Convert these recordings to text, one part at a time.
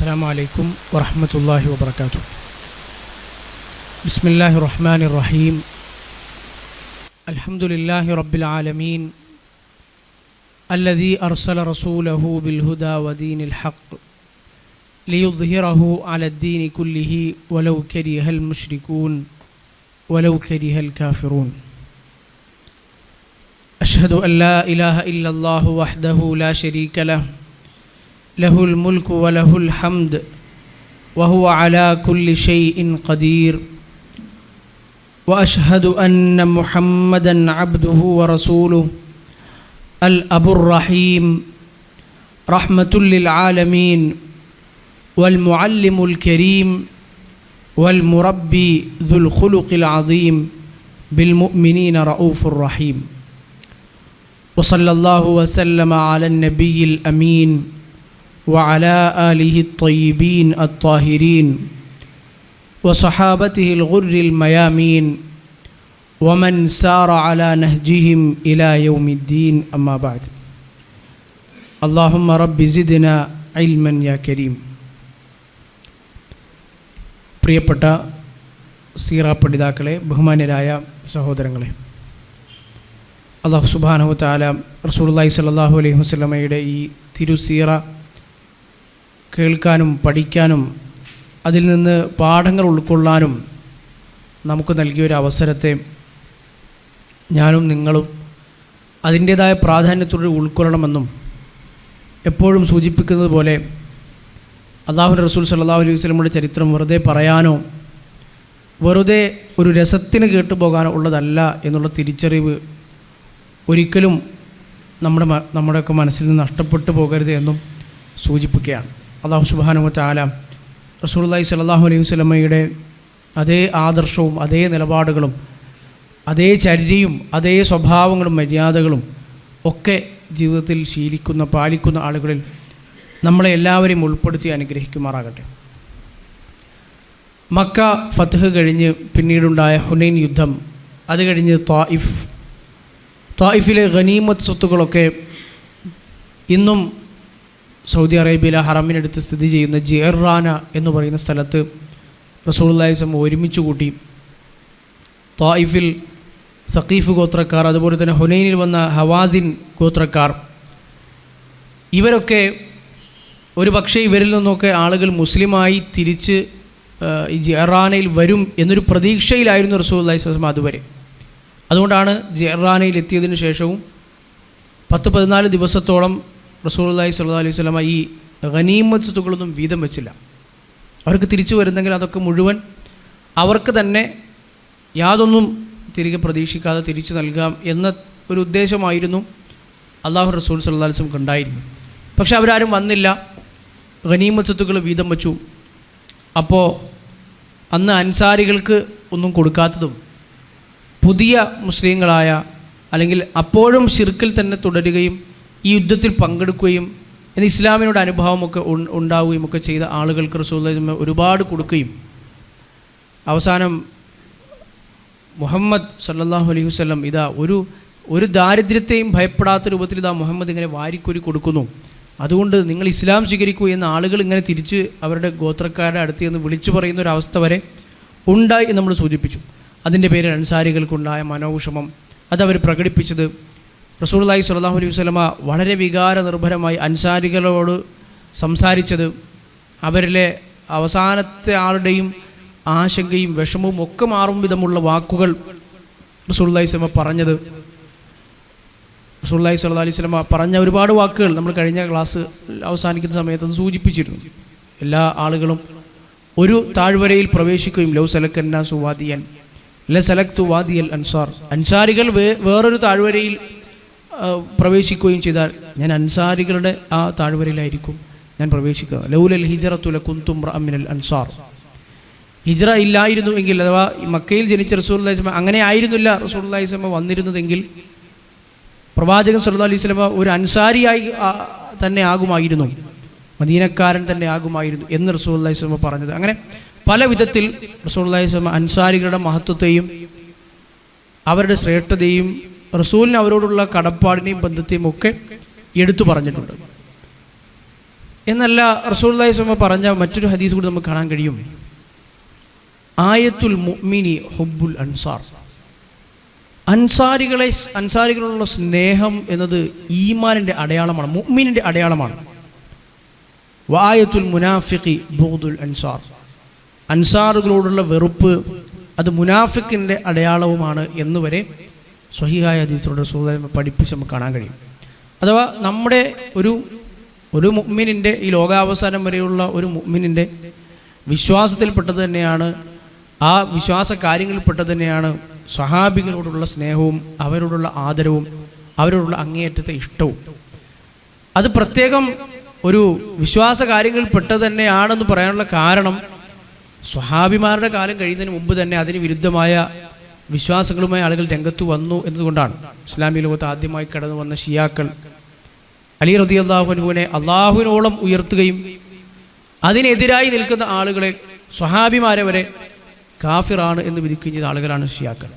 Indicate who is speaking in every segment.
Speaker 1: السلام عليكم ورحمة الله وبركاته. بسم الله الرحمن الرحيم. الحمد لله رب العالمين الذي أرسل رسوله بالهدى ودين الحق ليظهره على الدين كله ولو كره المشركون ولو كره الكافرون. أشهد أن لا إله إلا الله وحده لا شريك له له الملك وله الحمد وهو على كل شيء قدير. وأشهد أن محمدًا عبده ورسوله الأب الرحيم رحمة للعالمين والمعلم الكريم والمربي ذو الخلق العظيم بالمؤمنين رؤوف رحيم. وصلى الله وسلم على النبي الأمين وعلى آله الطيبين الطاهرين وصحابته الغر الميامين ومن سار على نهجهم إلى يوم الدين. أما بعد. اللهم رب زدنا علما يا كريم. പ്രിയപ്പെട്ട സീറ പഠിതാക്കളെ, ബഹുമാന്യരായ സഹോദരങ്ങളെ, അല്ലാഹു സുബ്ഹാനഹു വ തആല റസൂലുള്ളാഹി സ്വല്ലല്ലാഹു അലൈഹി വസല്ലമയുടെ ഈ തിരുസീറ കേൾക്കാനും പഠിക്കാനും അതിൽ നിന്ന് പാഠങ്ങൾ ഉൾക്കൊള്ളാനും നമുക്ക് നൽകിയൊരു അവസരത്തെ ഞാനും നിങ്ങളും അതിൻ്റേതായ പ്രാധാന്യത്തോടെ ഉൾക്കൊള്ളണമെന്നും എപ്പോഴും സൂചിപ്പിക്കുന്നത് പോലെ അല്ലാഹുവിൻ്റെ റസൂൽ സല്ലല്ലാഹു അലൈഹി വസല്ലമയുടെ ചരിത്രം വെറുതെ പറയാനോ വെറുതെ ഒരു രസത്തിന് കേട്ടുപോകാനോ ഉള്ളതല്ല എന്നുള്ള തിരിച്ചറിവ് ഒരിക്കലും നമ്മുടെയൊക്കെ മനസ്സിൽ നിന്ന് നഷ്ടപ്പെട്ടു പോകരുത് എന്നും സൂചിപ്പിക്കുകയാണ്. അല്ലാഹു സുബ്ഹാനഹു വ തആല റസൂലുള്ളാഹി സ്വല്ലല്ലാഹു അലൈഹി വസല്ലമയുടെ അതേ ആദർശവും അതേ നിലപാടുകളും അതേ ചര്യയും അതേ സ്വഭാവങ്ങളും മര്യാദകളും ഒക്കെ ജീവിതത്തിൽ ശീലിക്കുന്ന പാലിക്കുന്ന ആളുകളിൽ നമ്മളെ എല്ലാവരെയും ഉൾപ്പെടുത്തി അനുഗ്രഹിക്കുമാറാകട്ടെ. മക്ക ഫത്ഹ് കഴിഞ്ഞ് പിന്നീടുണ്ടായ ഹുനൈൻ യുദ്ധം, അത് കഴിഞ്ഞ് ത്വായിഫിലെ ഗനീമത്ത് സ്വത്തുകളൊക്കെ ഇന്നും സൗദി അറേബ്യയിലെ ഹറമിനടുത്ത് സ്ഥിതി ചെയ്യുന്ന ജിഅറാന എന്ന് പറയുന്ന സ്ഥലത്ത് റസൂലുള്ളാഹി സ്വല്ലല്ലാഹു അലൈഹി വസല്ലം ഒരുമിച്ച് കൂട്ടി. ത്വായിഫിൽ സഖീഫ് ഗോത്രക്കാർ, അതുപോലെ തന്നെ ഹുനൈനിൽ വന്ന ഹവാസിൻ ഗോത്രക്കാർ, ഇവരൊക്കെ ഒരു പക്ഷേ ഇവരിൽ നിന്നൊക്കെ ആളുകൾ മുസ്ലിമായി തിരിച്ച് ഈ ജിഅറാനയിൽ വരും എന്നൊരു പ്രതീക്ഷയിലായിരുന്നു റസൂലുള്ളാഹി സ്വല്ലല്ലാഹു അലൈഹി വസല്ലം അതുവരെ. അതുകൊണ്ടാണ് ജിഅറാനയിൽ എത്തിയതിനു ശേഷവും 10-14 ദിവസത്തോളം റസൂലുള്ളാഹി സ്വല്ലല്ലാഹു അലൈഹി വസല്ലം ഈ ഗനീമത്ത് സ്വത്തുക്കളൊന്നും വീതം വെച്ചില്ല. അവർക്ക് തിരിച്ചു വരുന്നെങ്കിൽ അതൊക്കെ മുഴുവൻ അവർക്ക് തന്നെ യാതൊന്നും തിരികെ പ്രതീക്ഷിക്കാതെ തിരിച്ചു നൽകാം എന്ന ഒരു ഉദ്ദേശമായിരുന്നു അല്ലാഹു റസൂൽ സ്വല്ലല്ലാഹു അലൈഹി വസല്ലം കണ്ടായിരുന്നു. പക്ഷെ അവരാരും വന്നില്ല, ഗനീമത്ത് സ്വത്തുക്കൾ വീതം വെച്ചു. അപ്പോൾ അന്ന് അൻസാരികൾക്ക് ഒന്നും കൊടുക്കാത്തതും പുതിയ മുസ്ലിങ്ങളായ, അല്ലെങ്കിൽ അപ്പോഴും ശിർക്കിൽ തന്നെ തുടരുകയും ഈ യുദ്ധത്തിൽ പങ്കെടുക്കുകയും എന്ന ഇസ്ലാമിനോട് അനുഭവമൊക്കെ ഉണ്ടാവുകയും ഒക്കെ ചെയ്ത ആളുകൾക്ക് റസൂലുള്ളാഹി ഒരുപാട് കൊടുക്കുകയും അവസാനം മുഹമ്മദ് സല്ലല്ലാഹു അലൈഹി വസല്ലം ഇതാ ഒരു ദാരിദ്ര്യത്തെയും ഭയപ്പെടാത്ത രൂപത്തിൽ ഇതാ മുഹമ്മദ് ഇങ്ങനെ വാരിക്കൊരി കൊടുക്കുന്നു, അതുകൊണ്ട് നിങ്ങൾ ഇസ്ലാം സ്വീകരിക്കൂ എന്ന ആളുകൾ ഇങ്ങനെ തിരിച്ച് അവരുടെ ഗോത്രക്കാരുടെ അടുത്ത് നിന്ന് വിളിച്ചു പറയുന്ന ഒരു അവസ്ഥ വരെ ഉണ്ടായി എന്ന് നമ്മൾ സൂചിപ്പിച്ചു. അതിൻ്റെ പേരിൽ അൻസാരികൾക്കുണ്ടായ മനോവിഷമം അതവർ പ്രകടിപ്പിച്ചത് റസൂലുള്ളാഹി സ്വല്ലല്ലാഹു അലൈഹി വസല്ലമ വളരെ വികാരനിർഭരമായി അൻസാരികളോട് സംസാരിച്ചത്, അവരിലെ അവസാനത്തെ ആളുടെയും ആശങ്കയും വിഷമവും ഒക്കെ മാറും വിധമുള്ള വാക്കുകൾ റസൂലുള്ളാഹി സ്വല്ലല്ലാഹു അലൈഹി വസല്ലമ പറഞ്ഞത്. റസൂലുള്ളാഹി സ്വല്ലല്ലാഹു അലൈഹി വസല്ലമ പറഞ്ഞ ഒരുപാട് വാക്കുകൾ നമ്മൾ കഴിഞ്ഞ ക്ലാസ് അവസാനിക്കുന്ന സമയത്ത് അത് സൂചിപ്പിച്ചിരുന്നു. എല്ലാ ആളുകളും ഒരു താഴ്വരയിൽ പ്രവേശിക്കുകയും ലൗ സലക്കന്നാസു വാദിയൻ ലസലക്തു വാദിയൽ അൻസാർ, അൻസാരികൾ വേറൊരു താഴ്വരയിൽ പ്രവേശിക്കുകയും ചെയ്താൽ ഞാൻ അൻസാരികളുടെ ആ താഴ്വരയിലായിരിക്കും ഞാൻ പ്രവേശിക്കുക. ലൗലൽ ഹിജ്റത്തു ലകുന്തു ഇംറഅൻ മിനൽ അൻസാർ, ഹിജ്റ ഇല്ലായിരുന്നു എങ്കിൽ, അഥവാ മക്കയിൽ ജനിച്ച റസൂലുള്ളാഹി സ്വല്ലല്ലാഹു അലൈഹി വസല്ലം അങ്ങനെ ആയിരുന്നില്ല റസൂലുള്ളാഹി സ്വല്ലല്ലാഹു അലൈഹി വസല്ലം വന്നിരുന്നതെങ്കിൽ പ്രവാചകൻ സല്ലല്ലാഹു അലൈഹി വസല്ലം ഒരു അൻസാരിയായി തന്നെ ആകുമായിരുന്നു, മദീനക്കാരൻ തന്നെ ആകുമായിരുന്നു എന്ന് റസൂലുള്ളാഹി സ്വല്ലല്ലാഹു അലൈഹി വസല്ലം പറഞ്ഞത്. അങ്ങനെ പല വിധത്തിൽ റസൂലുള്ളാഹി സ്വല്ലല്ലാഹു അലൈഹി വസല്ലം അൻസാരികളുടെ മഹത്വത്തെയും അവരുടെ ശ്രേഷ്ഠതയും റസൂലിന് അവരോടുള്ള കടപ്പാടിനെയും ബന്ധത്തെയും ഒക്കെ എടുത്തു പറഞ്ഞിട്ടുണ്ട്. എന്നല്ല റസൂലുള്ളാഹി സ്വല്ലല്ലാഹു അലൈഹി വസല്ലം പറഞ്ഞ മറ്റൊരു ഹദീസ് കൂടി നമുക്ക് കാണാൻ കഴിയും. ആയത്തുൽ മുഅ്മിനി ഹുബ്ബുൽ അൻസാർ. അൻസാരികളുള്ള സ്നേഹം എന്നത് ഈമാനിൻ്റെ അടയാളമാണ്, മുഅ്മിനിൻ്റെ അടയാളമാണ്. വആയത്തുൽ മുനാഫിഖി ബുഗ്ദുൽ അൻസാർ. അൻസാറുകളോടുള്ള വെറുപ്പ് അത് മുനാഫിക്കിൻ്റെ അടയാളവുമാണ് എന്ന് വരെ സ്വഹീഹായ ഹദീസിലൂടെ റസൂലുള്ളാഹി പഠിപ്പിച്ച് നമുക്ക് കാണാൻ കഴിയും. അഥവാ നമ്മുടെ ഒരു മുഅ്മിനിൻ്റെ, ഈ ലോകാവസാനം വരെയുള്ള ഒരു മുഅ്മിനിൻ്റെ വിശ്വാസത്തിൽപ്പെട്ടത് തന്നെയാണ്, ആ വിശ്വാസ കാര്യങ്ങളിൽപ്പെട്ടത് തന്നെയാണ് സ്വഹാബികളോടുള്ള സ്നേഹവും അവരോടുള്ള ആദരവും അവരോടുള്ള അങ്ങേയറ്റത്തെ ഇഷ്ടവും. അത് പ്രത്യേകം ഒരു വിശ്വാസ കാര്യങ്ങളിൽപ്പെട്ടത് തന്നെയാണെന്ന് പറയാനുള്ള കാരണം സ്വഹാബിമാരുടെ കാലം കഴിയുന്നതിന് മുമ്പ് തന്നെ അതിന് വിരുദ്ധമായ വിശ്വാസങ്ങളുമായി ആളുകൾ രംഗത്ത് വന്നു എന്നതുകൊണ്ടാണ്. ഇസ്ലാമിക ലോകത്ത് ആദ്യമായി കടന്നു വന്ന ഷിയാക്കൾ അലി റളിയല്ലാഹു അൻഹുവിനെ അള്ളാഹുവിനോളം ഉയർത്തുകയും അതിനെതിരായി നിൽക്കുന്ന ആളുകളെ, സ്വഹാബിമാരെ വരെ കാഫിറാണ് എന്ന് വിധിക്കുകയും ചെയ്ത ആളുകളാണ് ഷിയാക്കൾ.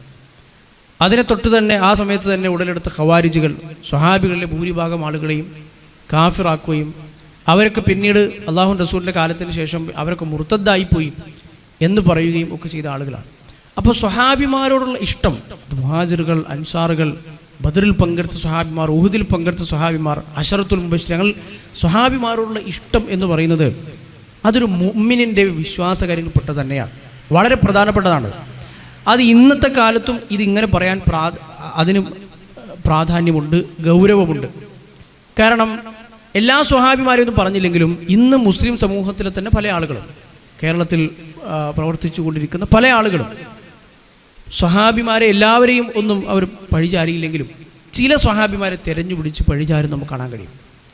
Speaker 1: അതിനെ തൊട്ട് തന്നെ ആ സമയത്ത് തന്നെ ഉടലെടുത്ത ഖവാരിജുകൾ സ്വഹാബികളിലെ ഭൂരിഭാഗം ആളുകളെയും കാഫിറാക്കുകയും അവരൊക്കെ പിന്നീട് അള്ളാഹു റസൂലിൻ്റെ കാലത്തിന് ശേഷം അവരൊക്കെ മുർത്തദ്ദായിപ്പോയി എന്ന് പറയുകയും ഒക്കെ ചെയ്ത ആളുകളാണ്. അപ്പോൾ സ്വഹാബിമാരോടുള്ള ഇഷ്ടം, മുഹാജിറുകൾ, അൻസാറുകൾ, ബദറിൽ പങ്കെടുത്ത സ്വഹാബിമാർ, ഉഹുദിൽ പങ്കെടുത്ത സ്വഹാബിമാർ, അശറത്തുൽ മുബശ്ശിർ, സ്വഹാബിമാരോടുള്ള ഇഷ്ടം എന്ന് പറയുന്നത് അതൊരു മുഅ്മിനിൻ്റെ വിശ്വാസകാര്യപ്പെട്ട തന്നെയാണ്, വളരെ പ്രധാനപ്പെട്ടതാണ്. അത് ഇന്നത്തെ കാലത്തും ഇതിങ്ങനെ പറയാൻ അതിന് പ്രാധാന്യമുണ്ട്, ഗൗരവമുണ്ട്. കാരണം എല്ലാ സ്വഹാബിമാരെയും ഒന്നും പറഞ്ഞില്ലെങ്കിലും ഇന്ന് മുസ്ലിം സമൂഹത്തിലെ തന്നെ പല ആളുകളും, കേരളത്തിൽ പ്രവർത്തിച്ചു കൊണ്ടിരിക്കുന്ന പല ആളുകളും സ്വഹാബിമാരെ എല്ലാവരെയും ഒന്നും അവർ പഴിചാരിയില്ലെങ്കിലും ചില സ്വഹാബിമാരെ തെരഞ്ഞു പിടിച്ച് പഴിചാരും നമുക്ക് കാണാൻ കഴിയും.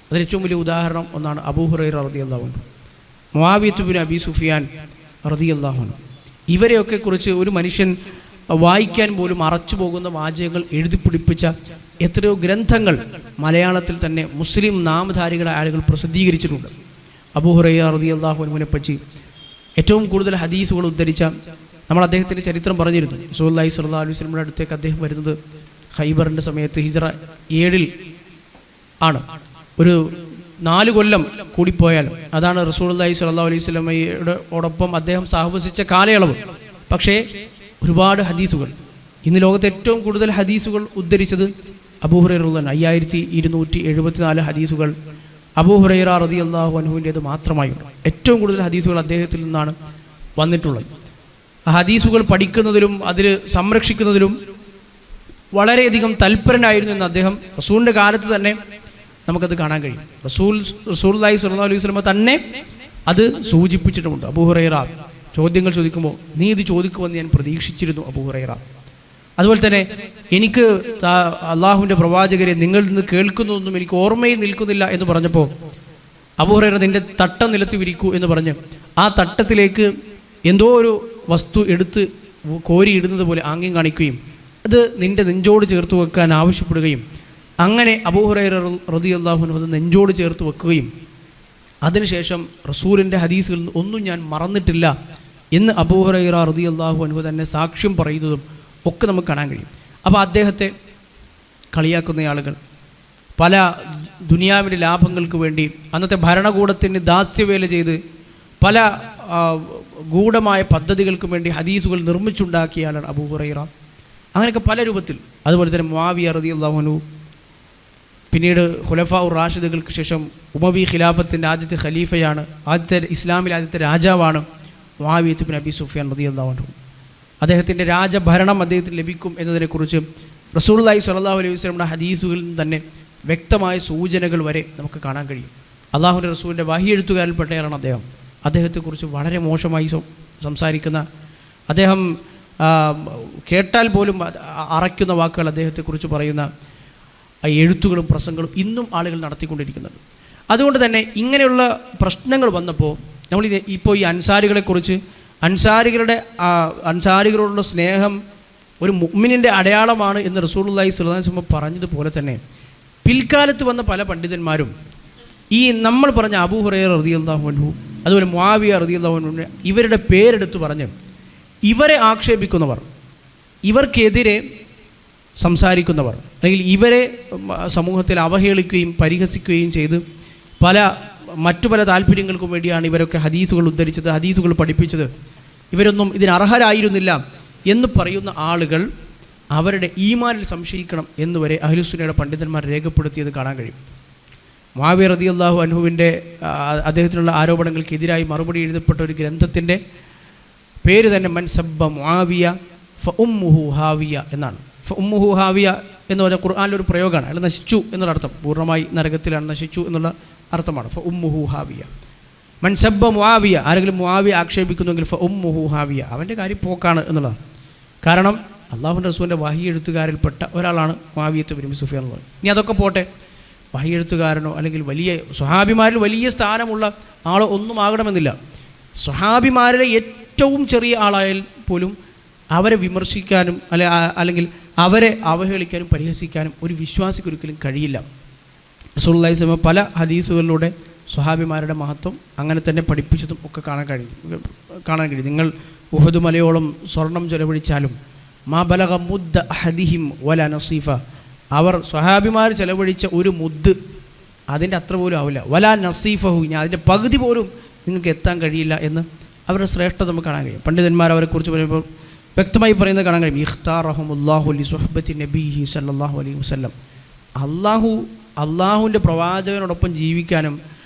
Speaker 1: അതിന് ഏറ്റവും വലിയ ഉദാഹരണം ഒന്നാണ് അബൂ ഹുറൈറ റളിയല്ലാഹു അൻഹു, മുആവിയത്ത് ബിൻ അബി സുഫിയാൻ റളിയല്ലാഹു അൻഹു. ഇവരെയൊക്കെ കുറിച്ച് ഒരു മനുഷ്യൻ വായിക്കാൻ പോലും അറച്ചു പോകുന്ന വാചകങ്ങൾ എഴുതിപ്പിടിപ്പിച്ച എത്രയോ ഗ്രന്ഥങ്ങൾ മലയാളത്തിൽ തന്നെ മുസ്ലിം നാമധാരികളായ ആളുകൾ പ്രസിദ്ധീകരിച്ചിട്ടുണ്ട്. അബൂ ഹുറൈറ റളിയല്ലാഹു അൻഹുവിനെ പറ്റി ഏറ്റവും കൂടുതൽ ഹദീസുകൾ ഉദ്ധരിച്ച നമ്മൾ അദ്ദേഹത്തിൻ്റെ ചരിത്രം പറഞ്ഞിരുന്നു. റസൂലുള്ളാഹി സ്വല്ലല്ലാഹു അലൈഹി വസല്ലമയുടെ അടുത്തേക്ക് അദ്ദേഹം വരുന്നത് ഖൈബറിൻ്റെ സമയത്ത് ഹിജ്റ 7 ആണ്. ഒരു 4 കൊല്ലം കൂടിപ്പോയാൽ അതാണ് റസൂലുള്ളാഹി സ്വല്ലല്ലാഹു അലൈഹി വസല്ലമയോടൊപ്പം അദ്ദേഹം സഹവസിച്ച കാലയളവ്. പക്ഷേ ഒരുപാട് ഹദീസുകൾ, ഇന്ന് ലോകത്തെ ഏറ്റവും കൂടുതൽ ഹദീസുകൾ ഉദ്ധരിച്ചത് അബൂ ഹുറൈറ റളിയല്ലാഹു 5274 ഹദീസുകൾ അബൂ ഹുറൈറ റളിയല്ലാഹു അൻഹുവിൻ്റേത് മാത്രമായുണ്ട്. ഏറ്റവും കൂടുതൽ ഹദീസുകൾ അദ്ദേഹത്തിൽ നിന്നാണ് വന്നിട്ടുള്ളത്. ആ ഹദീസുകൾ പഠിക്കുന്നതിലും അതിൽ സംരക്ഷിക്കുന്നതിലും വളരെയധികം തൽപരനായിരുന്നു എന്ന് അദ്ദേഹം റസൂലിൻ്റെ കാലത്ത് തന്നെ നമുക്കത് കാണാൻ കഴിയും. റസൂലുള്ളാഹി സ്വല്ലല്ലാഹു അലൈഹി വസല്ലം തന്നെ അത് സൂചിപ്പിച്ചിട്ടുമുണ്ട്. അബൂ ഹുറൈറ ചോദ്യങ്ങൾ ചോദിക്കുമ്പോൾ നീ ഇത് ചോദിക്കുമെന്ന് ഞാൻ പ്രതീക്ഷിച്ചിരുന്നു അബൂ ഹുറൈറ. അതുപോലെ തന്നെ എനിക്ക് അള്ളാഹുവിൻ്റെ പ്രവാചകരെ നിങ്ങളിൽ നിന്ന് കേൾക്കുന്നതൊന്നും എനിക്ക് ഓർമ്മയിൽ നിൽക്കുന്നില്ല എന്ന് പറഞ്ഞപ്പോൾ അബൂ ഹുറൈറ നിൻ്റെ തട്ടം നിലത്ത് വിരിക്കൂ എന്ന് പറഞ്ഞ് ആ തട്ടത്തിലേക്ക് എന്തോ ഒരു വസ്തു എടുത്ത് കോരിയിടുന്നത് പോലെ ആംഗ്യം കാണിക്കുകയും അത് നിൻ്റെ നെഞ്ചോട് ചേർത്ത് വെക്കാൻ ആവശ്യപ്പെടുകയും അങ്ങനെ അബൂ ഹുറൈറ റളിയല്ലാഹു അൻഹു അത് നെഞ്ചോട് ചേർത്ത് വെക്കുകയും അതിനുശേഷം റസൂലിൻ്റെ ഹദീസുകളിൽ നിന്ന് ഒന്നും ഞാൻ മറന്നിട്ടില്ല എന്ന് അബൂ ഹുറൈറ റളിയല്ലാഹു അൻഹു തന്നെ സാക്ഷ്യം പറയുന്നതും ഒക്കെ നമുക്ക് കാണാൻ കഴിയും. അപ്പോൾ അദ്ദേഹത്തെ കളിയാക്കുന്ന ആളുകൾ പല ദുനിയാവിൻ്റെ ലാഭങ്ങൾക്ക് വേണ്ടി അന്നത്തെ ഭരണകൂടത്തിന് ദാസ്യവേല ചെയ്ത് പല ഗൂഢമായ പദ്ധതികൾക്ക് വേണ്ടി ഹദീസുകൾ നിർമ്മിച്ചുണ്ടാക്കിയ ആളാണ് അബൂ ഹുറൈറ. അങ്ങനെയൊക്കെ പല രൂപത്തിൽ. അതുപോലെ തന്നെ മുആവിയ റളിയല്ലാഹു അൻഹു, പിന്നീട് ഖുലഫാഉർ റാഷിദുകൾക്ക് ശേഷം ഉമവി ഖിലാഫത്തിൻ്റെ ആദ്യത്തെ ഖലീഫയാണ്, ഇസ്ലാമിലെ ആദ്യത്തെ രാജാവാണ് മുആവിയത്ത് ബിൻ അബി സുഫിയാൻ റളിയല്ലാഹു അൻഹു. അദ്ദേഹത്തിൻ്റെ രാജഭരണം അദ്ദേഹത്തിന് ലഭിക്കും എന്നതിനെക്കുറിച്ച് റസൂലുള്ളാഹി സ്വല്ലല്ലാഹു അലൈഹി വസല്ലമയുടെ ഹദീസുകളിൽ നിന്ന് തന്നെ വ്യക്തമായ സൂചനകൾ വരെ നമുക്ക് കാണാൻ കഴിയും. അള്ളാഹുവിൻ്റെ റസൂലിൻ്റെ വഹി എഴുത്തുകാരിൽപ്പെട്ടയാളാണ് അദ്ദേഹം. അദ്ദേഹത്തെക്കുറിച്ച് വളരെ മോശമായി സംസാരിക്കുന്ന, അദ്ദേഹം കേട്ടാൽ പോലും അറയ്ക്കുന്ന വാക്കുകൾ അദ്ദേഹത്തെക്കുറിച്ച് പറയുന്ന എഴുത്തുകളും പ്രസംഗങ്ങളും ഇന്നും ആളുകൾ നടത്തിക്കൊണ്ടിരിക്കുന്നുണ്ട്. അതുകൊണ്ട് തന്നെ ഇങ്ങനെയുള്ള പ്രശ്നങ്ങൾ വന്നപ്പോൾ നമ്മൾ ഇപ്പോൾ ഈ അൻസാരികളെക്കുറിച്ച്, അൻസാരികളോടുള്ള സ്നേഹം ഒരു മുഅ്മിനിൻ്റെ അടയാളമാണ് എന്ന് റസൂലുള്ളാഹി സ്വല്ലല്ലാഹു അലൈഹി വസല്ലം പറഞ്ഞതുപോലെ തന്നെ പിൽക്കാലത്ത് വന്ന പല പണ്ഡിതന്മാരും ഈ നമ്മൾ പറഞ്ഞ അബൂ ഹുറൈറ റളിയല്ലാഹു അൻഹു, അതുപോലെ മുആവിയ റളിയല്ലാഹു അൻഹു, ഇവരുടെ പേരെടുത്ത് പറഞ്ഞ് ഇവരെ ആക്ഷേപിക്കുന്നവർ, ഇവർക്കെതിരെ സംസാരിക്കുന്നവർ, അല്ലെങ്കിൽ ഇവരെ സമൂഹത്തിൽ അവഹേളിക്കുകയും പരിഹസിക്കുകയും ചെയ്ത് പല മറ്റു പല താല്പര്യങ്ങൾക്കും വേണ്ടിയാണ് ഇവരൊക്കെ ഹദീസുകൾ ഉദ്ധരിച്ചത്, ഹദീസുകൾ പഠിപ്പിച്ചത്, ഇവരൊന്നും ഇതിന് അർഹരായിരുന്നില്ല എന്ന് പറയുന്ന ആളുകൾ അവരുടെ ഈമാനിൽ സംശയിക്കണം എന്നുവരെ അഹ്ലുസുന്നയുടെ പണ്ഡിതന്മാർ രേഖപ്പെടുത്തിയത് കാണാൻ കഴിയും. മുആവിയ റളിയല്ലാഹു അൻഹുവിൻ്റെ അദ്ദേഹത്തിനുള്ള ആരോപണങ്ങൾക്കെതിരായി മറുപടി എഴുതപ്പെട്ട ഒരു ഗ്രന്ഥത്തിൻ്റെ പേര് തന്നെ മൻ സബ്ബ മുആവിയ ഫ ഉമ്മുഹു ഹാവിയ എന്നാണ്. ഫ ഉമ്മുഹു ഹാവിയ എന്ന് പറഞ്ഞാൽ ഖുർആനിലൊരു പ്രയോഗമാണ്. അയാൾ നശിച്ചു എന്നുള്ള അർത്ഥം, പൂർണ്ണമായി നരകത്തിലാണ്, നശിച്ചു എന്നുള്ള അർത്ഥമാണ്. ഫ ഉമ്മുഹു ഹാവിയ. മൻ സബ്ബ മുആവിയ, ആരെങ്കിലും മുആവിയ ആക്ഷേപിക്കുന്നുവെങ്കിൽ ഫ ഉമ്മുഹു ഹാവിയ, അവൻ്റെ കാര്യം പോക്കാണ് എന്നുള്ളതാണ്. കാരണം അള്ളാഹുവിൻ്റെ റസൂലിൻ്റെ വഹി എഴുത്തുകാരിൽപ്പെട്ട ഒരാളാണ് മുആവിയത്ത് ബിൻ സുഫിയാൻ എന്ന് പറയുന്നത്. ഇനി അതൊക്കെ പോട്ടെ, വഹി എഴുത്തുകാരനോ അല്ലെങ്കിൽ വലിയ സ്വഹാബിമാരിൽ വലിയ സ്ഥാനമുള്ള ആളോ ഒന്നും ആകണമെന്നില്ല. സ്വഹാബിമാരിലെ ഏറ്റവും ചെറിയ ആളായാൽ പോലും അവരെ വിമർശിക്കാനും അല്ലെങ്കിൽ അവരെ അവഹേളിക്കാനും പരിഹസിക്കാനും ഒരു വിശ്വാസിക്ക് ഒരിക്കലും കഴിയില്ല. റസൂലുള്ളാഹി സ്വല്ലല്ലാഹു അലൈഹി വസല്ലം പല ഹദീസുകളിലൂടെ സ്വഹാബിമാരുടെ മഹത്വം അങ്ങനെ തന്നെ പഠിപ്പിച്ചതും ഒക്കെ കാണാൻ കഴിയും. നിങ്ങൾ ഉഹദ് മലയോളം സ്വർണം ചെലവഴിച്ചാലും മാ ബലഗ മുദ്ദ അഹദിഹിം വല നസീഫ, അവർ സ്വഹാബിമാർ ചെലവഴിച്ച ഒരു മുദ്ദ് അതിൻ്റെ അത്ര പോലും ആവില്ല, വല നസീഫഹു, ഞാൻ അതിൻ്റെ പകുതി പോലും നിങ്ങൾക്ക് എത്താൻ കഴിയില്ല എന്ന് അവരുടെ ശ്രേഷ്ഠത നമുക്ക് കാണാൻ കഴിയും. പണ്ഡിതന്മാർ അവരെക്കുറിച്ച് പറയുമ്പോൾ വ്യക്തമായി പറയുന്നത് കാണാൻ കഴിയും. ഇഖ്താറഹുമുല്ലാഹു ലി സുഹ്ബത്തി നബിഹി സല്ലല്ലാഹു അലൈഹി വസല്ലം, അള്ളാഹുവിൻ്റെ പ്രവാചകനോടൊപ്പം ജീവിക്കാനും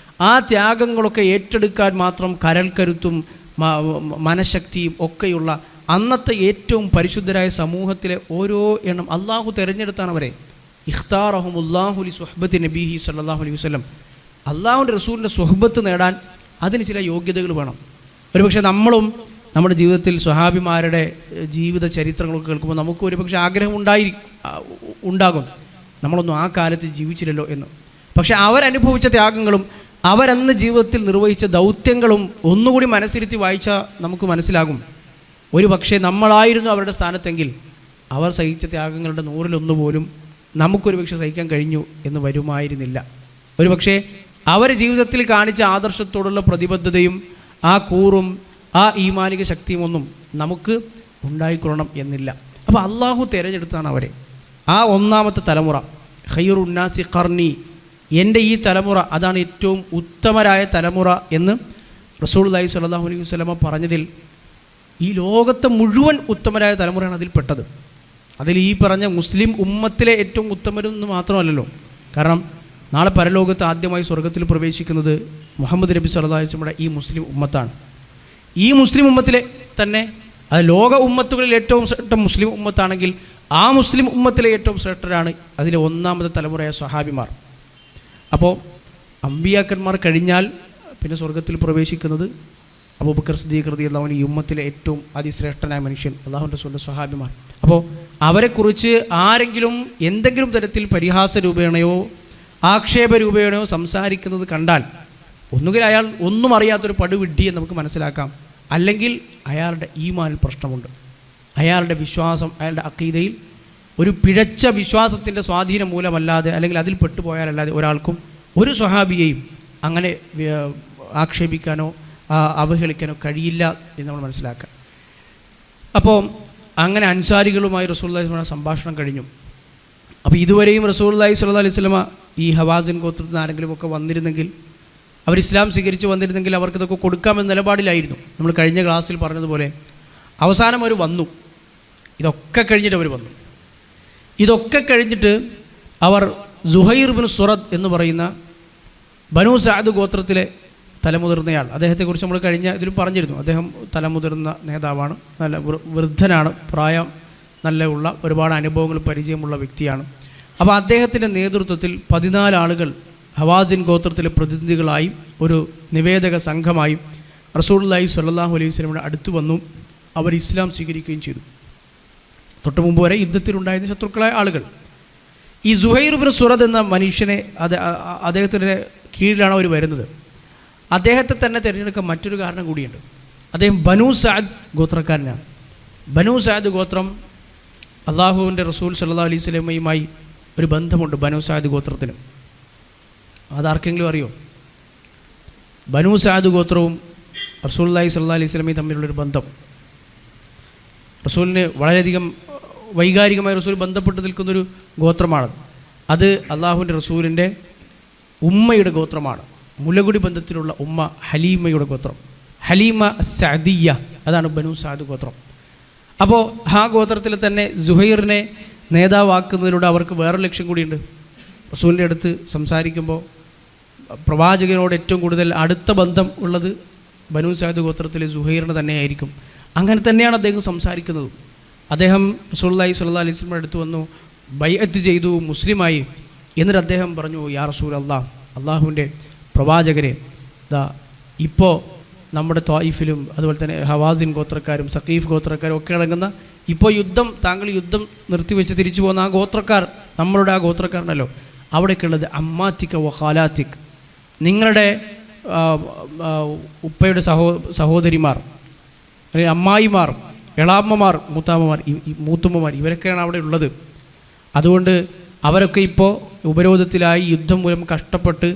Speaker 1: ആ ത്യാഗങ്ങളൊക്കെ ഏറ്റെടുക്കാൻ മാത്രം കരുത്തും മനഃശക്തിയും ഒക്കെയുള്ള അന്നത്തെ ഏറ്റവും പരിശുദ്ധരായ സമൂഹത്തിലെ ഓരോ എണ്ണം അള്ളാഹു തിരഞ്ഞെടുത്താണ് അവരെ. ഇഖ്താറഹുമുല്ലാഹു ലി സുഹ്ബത്തി നബിഹി സല്ലല്ലാഹു അലൈഹി വസല്ലം, അള്ളാഹുവിൻ്റെ റസൂലിൻ്റെ സുഹ്ബത്ത് നേടാൻ അതിന് ചില യോഗ്യതകൾ വേണം. ഒരുപക്ഷെ നമ്മളും നമ്മുടെ ജീവിതത്തിൽ സ്വഹാബിമാരുടെ ജീവിത ചരിത്രങ്ങളൊക്കെ കേൾക്കുമ്പോൾ നമുക്ക് ഒരുപക്ഷെ ആഗ്രഹം ഉണ്ടാകും, നമ്മളൊന്നും ആ കാലത്ത് ജീവിച്ചില്ലല്ലോ എന്ന്. പക്ഷെ അവരനുഭവിച്ച ത്യാഗങ്ങളും അവരന്ന് ജീവിതത്തിൽ നിർവഹിച്ച ദൗത്യങ്ങളും ഒന്നുകൂടി മനസ്സിരുത്തി വായിച്ചാൽ നമുക്ക് മനസ്സിലാകും, ഒരു പക്ഷേ നമ്മളായിരുന്നു അവരുടെ സ്ഥാനത്തെങ്കിൽ അവർ സഹിച്ച ത്യാഗങ്ങളുടെ 100-1 പോലും നമുക്കൊരു പക്ഷേ സഹിക്കാൻ കഴിഞ്ഞു എന്ന് വരുമായിരുന്നില്ല. ഒരു പക്ഷേ അവർ ജീവിതത്തിൽ കാണിച്ച ആദർശത്തോടുള്ള പ്രതിബദ്ധതയും ആ കൂറും ആ ഈമാനിക ശക്തിയും ഒന്നും നമുക്ക് ഉണ്ടായിക്കൊള്ളണം എന്നില്ല. അപ്പോൾ അള്ളാഹു തിരഞ്ഞെടുത്താണ് അവരെ. ആ ഒന്നാമത്തെ തലമുറ, ഖൈറുന്നാസി ഖർനി, എൻ്റെ ഈ തലമുറ അതാണ് ഏറ്റവും ഉത്തമരായ തലമുറ എന്ന് റസൂലുള്ളാഹി സ്വല്ലല്ലാഹു അലൈഹി വസല്ലമ പറഞ്ഞതിൽ ഈ ലോകത്തെ മുഴുവൻ ഉത്തമരായ തലമുറയാണ് അതിൽപ്പെട്ടത്. അതിൽ ഈ പറഞ്ഞ മുസ്ലിം ഉമ്മത്തിലെ ഏറ്റവും ഉത്തമരെന്ന് മാത്രമല്ലല്ലോ, കാരണം നാളെ പരലോകത്ത് ആദ്യമായി സ്വർഗത്തിൽ പ്രവേശിക്കുന്നത് മുഹമ്മദ് നബി സ്വല്ലല്ലാഹു അലൈഹി വസല്ലമയുടെ ഈ മുസ്ലിം ഉമ്മത്താണ്. ഈ മുസ്ലിം ഉമ്മത്തിലെ തന്നെ അത് ലോക ഉമ്മത്തുകളിൽ ഏറ്റവും ശ്രേഷ്ഠ മുസ്ലിം ഉമ്മത്താണെങ്കിൽ ആ മുസ്ലിം ഉമ്മത്തിലെ ഏറ്റവും ശ്രേഷ്ഠരാണ് അതിലെ ഒന്നാമത്തെ തലമുറയായ സ്വഹാബിമാർ. അപ്പോൾ അമ്പിയാക്കന്മാർ കഴിഞ്ഞാൽ പിന്നെ സ്വർഗത്തിൽ പ്രവേശിക്കുന്നത് അബൂബക്കർ സിദ്ദീഖ് റളിയല്ലാഹു അൻഹു, ഈ ഉമ്മത്തിലെ ഏറ്റവും അതിശ്രേഷ്ഠനായ മനുഷ്യൻ അല്ലാഹുവിൻ്റെ റസൂലിൻ്റെ സ്വഹാബിമാർ. അപ്പോൾ അവരെക്കുറിച്ച് ആരെങ്കിലും എന്തെങ്കിലും തരത്തിൽ പരിഹാസ രൂപേണയോ ആക്ഷേപ രൂപേണയോ സംസാരിക്കുന്നത് കണ്ടാൽ ഒന്നുകിൽ അയാൾ ഒന്നും അറിയാത്തൊരു പടുവിഡ്ഢി എന്ന് നമുക്ക് മനസ്സിലാക്കാം, അല്ലെങ്കിൽ അയാളുടെ ഈമാനിൽ പ്രശ്നമുണ്ട്, അയാളുടെ വിശ്വാസം, അയാളുടെ അഖീദയിൽ ഒരു പിഴച്ച വിശ്വാസത്തിൻ്റെ സ്വാധീനം മൂലമല്ലാതെ അല്ലെങ്കിൽ അതിൽ പെട്ടുപോയാലല്ലാതെ ഒരാൾക്കും ഒരു സ്വഹാബിയെയും അങ്ങനെ ആക്ഷേപിക്കാനോ അവഹേളിക്കാനോ കഴിയില്ല എന്ന് നമ്മൾ മനസ്സിലാക്കുക. അപ്പോൾ അങ്ങനെ അൻസാരികളുമായി റസൂലുള്ളാഹി സ്വല്ലല്ലാഹു അലൈഹി വസല്ലം സംഭാഷണം കഴിഞ്ഞു. അപ്പോൾ ഇതുവരെയും റസൂലുള്ളാഹി സ്വല്ലല്ലാഹു അലൈഹി വസല്ലമ ഈ ഹവാസിൻ ഗോത്രത്തിൽ ആരെങ്കിലുമൊക്കെ വന്നിരുന്നെങ്കിൽ, അവർ ഇസ്ലാം സ്വീകരിച്ച് വന്നിരുന്നെങ്കിൽ അവർക്കിതൊക്കെ കൊടുക്കാമെന്ന നിലപാടിലായിരുന്നു. നമ്മൾ കഴിഞ്ഞ ക്ലാസ്സിൽ പറഞ്ഞതുപോലെ അവസാനം അവർ വന്നു. ഇതൊക്കെ കഴിഞ്ഞിട്ട് അവർ വന്നു. ഇതൊക്കെ കഴിഞ്ഞിട്ട് അവർ സുഹൈർ ഇബ്നു സുറദ് എന്ന് പറയുന്ന ബനൂ സഅദ് ഗോത്രത്തിലെ തലമുതിർന്നയാൾ, അദ്ദേഹത്തെക്കുറിച്ച് നമ്മൾ കഴിഞ്ഞ ഇതിലും പറഞ്ഞിരുന്നു. അദ്ദേഹം തലമുതിർന്ന നേതാവാണ്, നല്ല വൃദ്ധനാണ്, പ്രായം നല്ല ഉള്ള ഒരുപാട് അനുഭവങ്ങൾ പരിചയമുള്ള വ്യക്തിയാണ്. അപ്പോൾ അദ്ദേഹത്തിൻ്റെ നേതൃത്വത്തിൽ 14 ആളുകൾ ഹവാസിൻ ഗോത്രത്തിലെ പ്രതിനിധികളായി ഒരു നിവേദക സംഘമായി റസൂലുള്ളാഹി സ്വല്ലല്ലാഹു അലൈഹി വസല്ലമയുടെ അടുത്ത് വന്നു. അവർ ഇസ്ലാം സ്വീകരിക്കുകയും ചെയ്തു. തൊട്ട് മുമ്പ് വരെ യുദ്ധത്തിലുണ്ടായിരുന്ന ശത്രുക്കളായ ആളുകൾ. ഈ സുഹൈർ ഇബ്നു സുറദ് എന്ന മനുഷ്യനെ അദ്ദേഹത്തിൻ്റെ കീഴിലാണ് അവർ വരുന്നത്. അദ്ദേഹത്തെ തന്നെ തിരഞ്ഞെടുക്കാൻ മറ്റൊരു കാരണം കൂടിയുണ്ട്. അദ്ദേഹം ബനൂ സഅദ് ഗോത്രക്കാരനാണ്. ബനൂ സഅദ് ഗോത്രം അള്ളാഹുവിൻ്റെ റസൂൽ സല്ലല്ലാഹു അലൈഹി വസല്ലമയുമായി ഒരു ബന്ധമുണ്ട് ബനൂ സഅദ് ഗോത്രത്തിന്. അതാർക്കെങ്കിലും അറിയോ? ബനൂ സഅദ് ഗോത്രവും റസൂലുള്ളാഹി സ്വല്ലല്ലാഹു അലൈഹി വസല്ലമയും തമ്മിലുള്ളൊരു ബന്ധം, റസൂലിന് വളരെയധികം വൈകാരികമായി റസൂൽ ബന്ധപ്പെട്ട് നിൽക്കുന്നൊരു ഗോത്രമാണ്. അത് അള്ളാഹുവിൻ്റെ റസൂലിൻ്റെ ഉമ്മയുടെ ഗോത്രമാണ്. മുലകുടി ബന്ധത്തിലുള്ള ഉമ്മ ഹലീമയുടെ ഗോത്രം, ഹലീമ സഅദിയ്യ, അതാണ് ബനു സഅദ് ഗോത്രം. അപ്പോൾ ആ ഗോത്രത്തിൽ തന്നെ സുഹൈറിനെ നേതാവാക്കുന്നതിലൂടെ അവർക്ക് വേറെ ലക്ഷ്യം കൂടിയുണ്ട്. റസൂലിൻ്റെ അടുത്ത് സംസാരിക്കുമ്പോൾ പ്രവാചകനോട് ഏറ്റവും കൂടുതൽ അടുത്ത ബന്ധം ഉള്ളത് ബനു സഅദ് ഗോത്രത്തിലെ സുഹൈറിന് തന്നെയായിരിക്കും. അങ്ങനെ തന്നെയാണ് അദ്ദേഹം സംസാരിക്കുന്നത്. അദ്ദേഹം റസൂലുള്ളാഹി സ്വല്ലല്ലാഹി അലൈഹി വസല്ലം അടുത്ത് വന്നു, ബൈഅത്ത് ചെയ്തു, മുസ്ലിമായി. എന്നിട്ട് അദ്ദേഹം പറഞ്ഞു, യാ റസൂലല്ലാഹ്, അള്ളാഹുവിൻ്റെ പ്രവാചകരെ, ഇപ്പോൾ നമ്മുടെ ത്വായിഫിലും അതുപോലെ തന്നെ ഹവാസിൻ ഗോത്രക്കാരും സഖീഫ് ഗോത്രക്കാരും ഒക്കെ അടങ്ങുന്ന ഇപ്പോൾ താങ്കൾ യുദ്ധം നിർത്തിവെച്ച് തിരിച്ചു പോകുന്ന ആ ഗോത്രക്കാർ, നമ്മളുടെ ആ ഗോത്രക്കാരുണ്ടല്ലോ, അവിടേക്കുള്ളത് അമ്മാത്തിക്ക വഖാലാത്തിക്, നിങ്ങളുടെ ഉപ്പയുടെ സഹോദരിമാർ, അല്ലെങ്കിൽ അമ്മായിമാർ, എളാമ്മമാർ, മൂത്തുമ്മമാർ, ഇവരൊക്കെയാണ് അവിടെ ഉള്ളത്. അതുകൊണ്ട് അവരൊക്കെ ഇപ്പോൾ ഉപരോധത്തിലായി, യുദ്ധം മൂലം കഷ്ടപ്പെട്ട്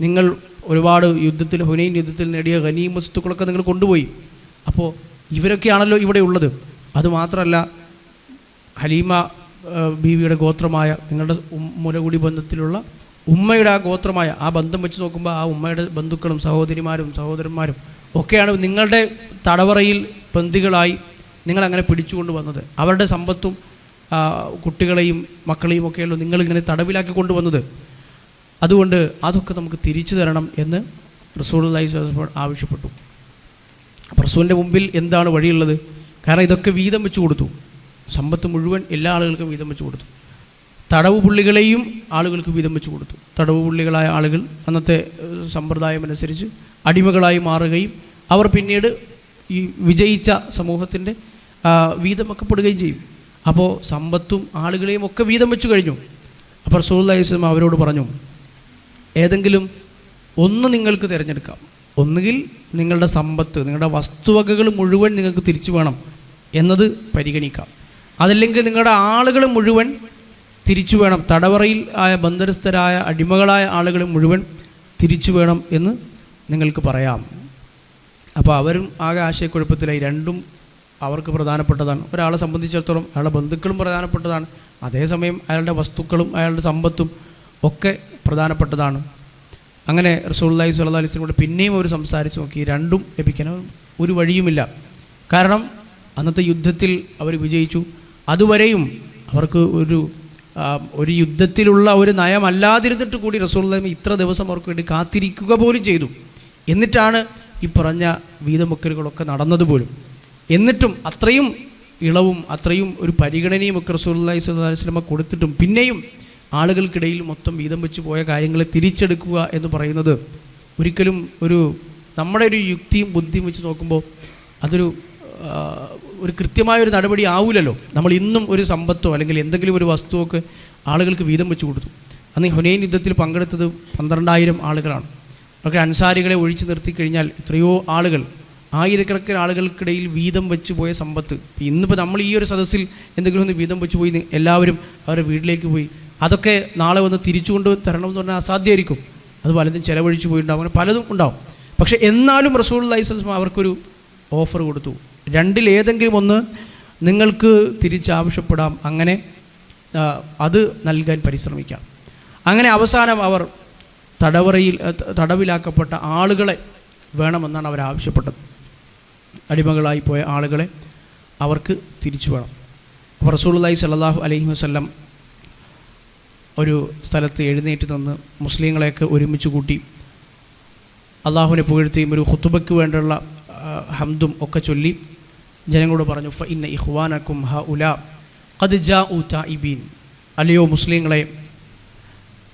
Speaker 1: നിങ്ങൾ ഒരുപാട് യുദ്ധത്തിൽ, ഹുനൈൻ യുദ്ധത്തിൽ നേടിയ ഗനീമത്ത് വസ്തുക്കളൊക്കെ നിങ്ങൾ കൊണ്ടുപോയി. അപ്പോൾ ഇവരൊക്കെയാണല്ലോ ഇവിടെ ഉള്ളത്. അതുമാത്രമല്ല, ഹലീമ ബീവിയുടെ ഗോത്രമായ നിങ്ങളുടെ മുലകുടി ബന്ധത്തിലുള്ള ഉമ്മയുടെ ആ ഗോത്രമായ ആ ബന്ധം വെച്ച് നോക്കുമ്പോൾ ആ ഉമ്മയുടെ ബന്ധുക്കളും സഹോദരിമാരും സഹോദരന്മാരും ഒക്കെയാണ് നിങ്ങളുടെ തടവറയിൽ ബന്ദികളായി നിങ്ങളങ്ങനെ പിടിച്ചുകൊണ്ട് വന്നത്. അവരുടെ സമ്പത്തും കുട്ടികളെയും മക്കളെയും ഒക്കെയല്ലോ നിങ്ങളിങ്ങനെ തടവിലാക്കി കൊണ്ടുവന്നത്. അതുകൊണ്ട് അതൊക്കെ നമുക്ക് തിരിച്ചു തരണം എന്ന് റസൂലുള്ളാഹി സ്വല്ലല്ലാഹു അലൈഹി വസല്ലം ആവശ്യപ്പെട്ടു. അപ്പോൾ റസൂലിൻ്റെ മുമ്പിൽ എന്താണ് വഴിയുള്ളത്? കാരണം ഇതൊക്കെ വീതം വെച്ച് കൊടുത്തു, സമ്പത്ത് മുഴുവൻ എല്ലാ ആളുകൾക്കും വീതം വെച്ച് കൊടുത്തു. തടവ് പുള്ളികളെയും ആളുകൾക്ക് വീതം വെച്ച് കൊടുത്തു. തടവ് പുള്ളികളായ ആളുകൾ അന്നത്തെ സമ്പ്രദായം അനുസരിച്ച് അടിമകളായി മാറുകയും അവർ പിന്നീട് ഈ വിജയിച്ച സമൂഹത്തിൻ്റെ വീതമൊക്കെ പെടുകയും ചെയ്യും. അപ്പോൾ സമ്പത്തും ആളുകളെയും ഒക്കെ വീതം വെച്ച് കഴിഞ്ഞു. അപ്പോൾ റസൂലുള്ളാഹി സ്വല്ലല്ലാഹു അലൈഹി വസല്ലം അവരോട് പറഞ്ഞു, ഏതെങ്കിലും ഒന്ന് നിങ്ങൾക്ക് തിരഞ്ഞെടുക്കാം. ഒന്നുകിൽ നിങ്ങളുടെ സമ്പത്ത്, നിങ്ങളുടെ വസ്തുവകകൾ മുഴുവൻ നിങ്ങൾക്ക് തിരിച്ചു വേണം എന്നത് പരിഗണിക്കാം. അതല്ലെങ്കിൽ നിങ്ങളുടെ ആളുകൾ മുഴുവൻ തിരിച്ചു വേണം, തടവറയിൽ ആയ ബന്ധനസ്ഥരായ അടിമകളായ ആളുകൾ മുഴുവൻ തിരിച്ചു വേണം എന്ന് നിങ്ങൾക്ക് പറയാം. അപ്പോൾ അവരും ആകെ ആശയക്കുഴപ്പത്തിലായി. രണ്ടും അവർക്ക് പ്രധാനപ്പെട്ടതാണ്. ഒരാളെ സംബന്ധിച്ചിടത്തോളം അയാളുടെ ബന്ധുക്കളും പ്രധാനപ്പെട്ടതാണ്, അതേസമയം അയാളുടെ വസ്തുക്കളും അയാളുടെ സമ്പത്തും ഒക്കെ പ്രധാനപ്പെട്ടതാണ്. അങ്ങനെ റസൂലുള്ളാഹി സ്വല്ലല്ലാഹി അലൈഹി വസല്ലം പിന്നെയും അവർ സംസാരിച്ച് നോക്കി. രണ്ടും ലഭിക്കാൻ ഒരു വഴിയുമില്ല. കാരണം അന്നത്തെ യുദ്ധത്തിൽ അവർ വിജയിച്ചു. അതുവരെയും അവർക്ക് ഒരു യുദ്ധത്തിലുള്ള ഒരു നയമല്ലാതിരുന്നിട്ട് കൂടി റസൂലുള്ളാഹി ഇത്ര ദിവസം അവർക്ക് വേണ്ടി കാത്തിരിക്കുക പോലും ചെയ്തു. എന്നിട്ടാണ് ഈ പറഞ്ഞ വീതമൊക്കലുകളൊക്കെ നടന്നതുപോലും. എന്നിട്ടും അത്രയും ഇളവും അത്രയും ഒരു പരിഗണനയും ഒക്കെ റസൂലുള്ളാഹി സ്വല്ലല്ലാഹി അലൈഹി വസല്ലം കൊടുത്തിട്ടും പിന്നെയും ആളുകൾക്കിടയിൽ മൊത്തം വീതം വെച്ച് പോയ കാര്യങ്ങളെ തിരിച്ചെടുക്കുക എന്ന് പറയുന്നത് ഒരിക്കലും നമ്മുടെ ഒരു യുക്തിയും ബുദ്ധിയും വെച്ച് നോക്കുമ്പോൾ അതൊരു കൃത്യമായൊരു നടപടി ആവില്ലല്ലോ. നമ്മൾ ഇന്നും ഒരു സമ്പത്തോ അല്ലെങ്കിൽ എന്തെങ്കിലും ഒരു വസ്തുവൊക്കെ ആളുകൾക്ക് വീതം വെച്ച് കൊടുത്തു. അന്ന് ഹുനൈൻ യുദ്ധത്തിൽ പങ്കെടുത്തത് 12,000 ആളുകളാണ്. അവർക്ക് അൻസാരികളെ ഒഴിച്ചു നിർത്തിക്കഴിഞ്ഞാൽ എത്രയോ ആളുകൾ, ആയിരക്കണക്കിന് ആളുകൾക്കിടയിൽ വീതം വെച്ച് പോയ സമ്പത്ത്. ഇന്നിപ്പോൾ നമ്മൾ ഈ ഒരു സദസ്സിൽ എന്തെങ്കിലും ഒന്ന് വീതം വെച്ച് പോയി എല്ലാവരും അവരുടെ വീട്ടിലേക്ക് പോയി, അതൊക്കെ നാളെ വന്ന് തിരിച്ചുകൊണ്ട് തരണമെന്ന് പറഞ്ഞാൽ അസാധ്യമായിരിക്കും. അത് പലതും ചിലവഴിച്ച് പോയിട്ടുണ്ടാവും, അങ്ങനെ പലതും ഉണ്ടാവും. പക്ഷേ എന്നാലും റസൂലുള്ളാഹി സ്വല്ലല്ലാഹി അലൈഹി വസല്ലം അവർക്കൊരു ഓഫർ കൊടുത്തു. രണ്ടിലേതെങ്കിലും ഒന്ന് നിങ്ങൾക്ക് തിരിച്ചാവശ്യപ്പെടാം, അങ്ങനെ അത് നൽകാൻ പരിശ്രമിക്കാം. അങ്ങനെ അവസാനം അവർ തടവിലാക്കപ്പെട്ട ആളുകളെ വേണമെന്നാണ് അവർ ആവശ്യപ്പെട്ടത്. അടിമകളായി പോയ ആളുകളെ അവർക്ക് തിരിച്ചു വേണം. അപ്പോൾ റസൂലുള്ളാഹി സ്വല്ലല്ലാഹു അലൈഹി വസല്ലം ഒരു സ്ഥലത്ത് എഴുന്നേറ്റ് നിന്ന് മുസ്ലിങ്ങളെയൊക്കെ ഒരുമിച്ച് കൂട്ടി അള്ളാഹുവിനെ പുകഴ്ത്തിയും ഒരു ഖുതുബയ്ക്ക് വേണ്ടിയുള്ള ഹംദും ഒക്കെ ചൊല്ലി ജനങ്ങളോട് പറഞ്ഞു, ഫ ഇന്ന ഇഖ്വാനക്കും ഹഉലാ ഖദ് ജാഉ തായിബീൻ, അല്ലയോ മുസ്ലിങ്ങളെ,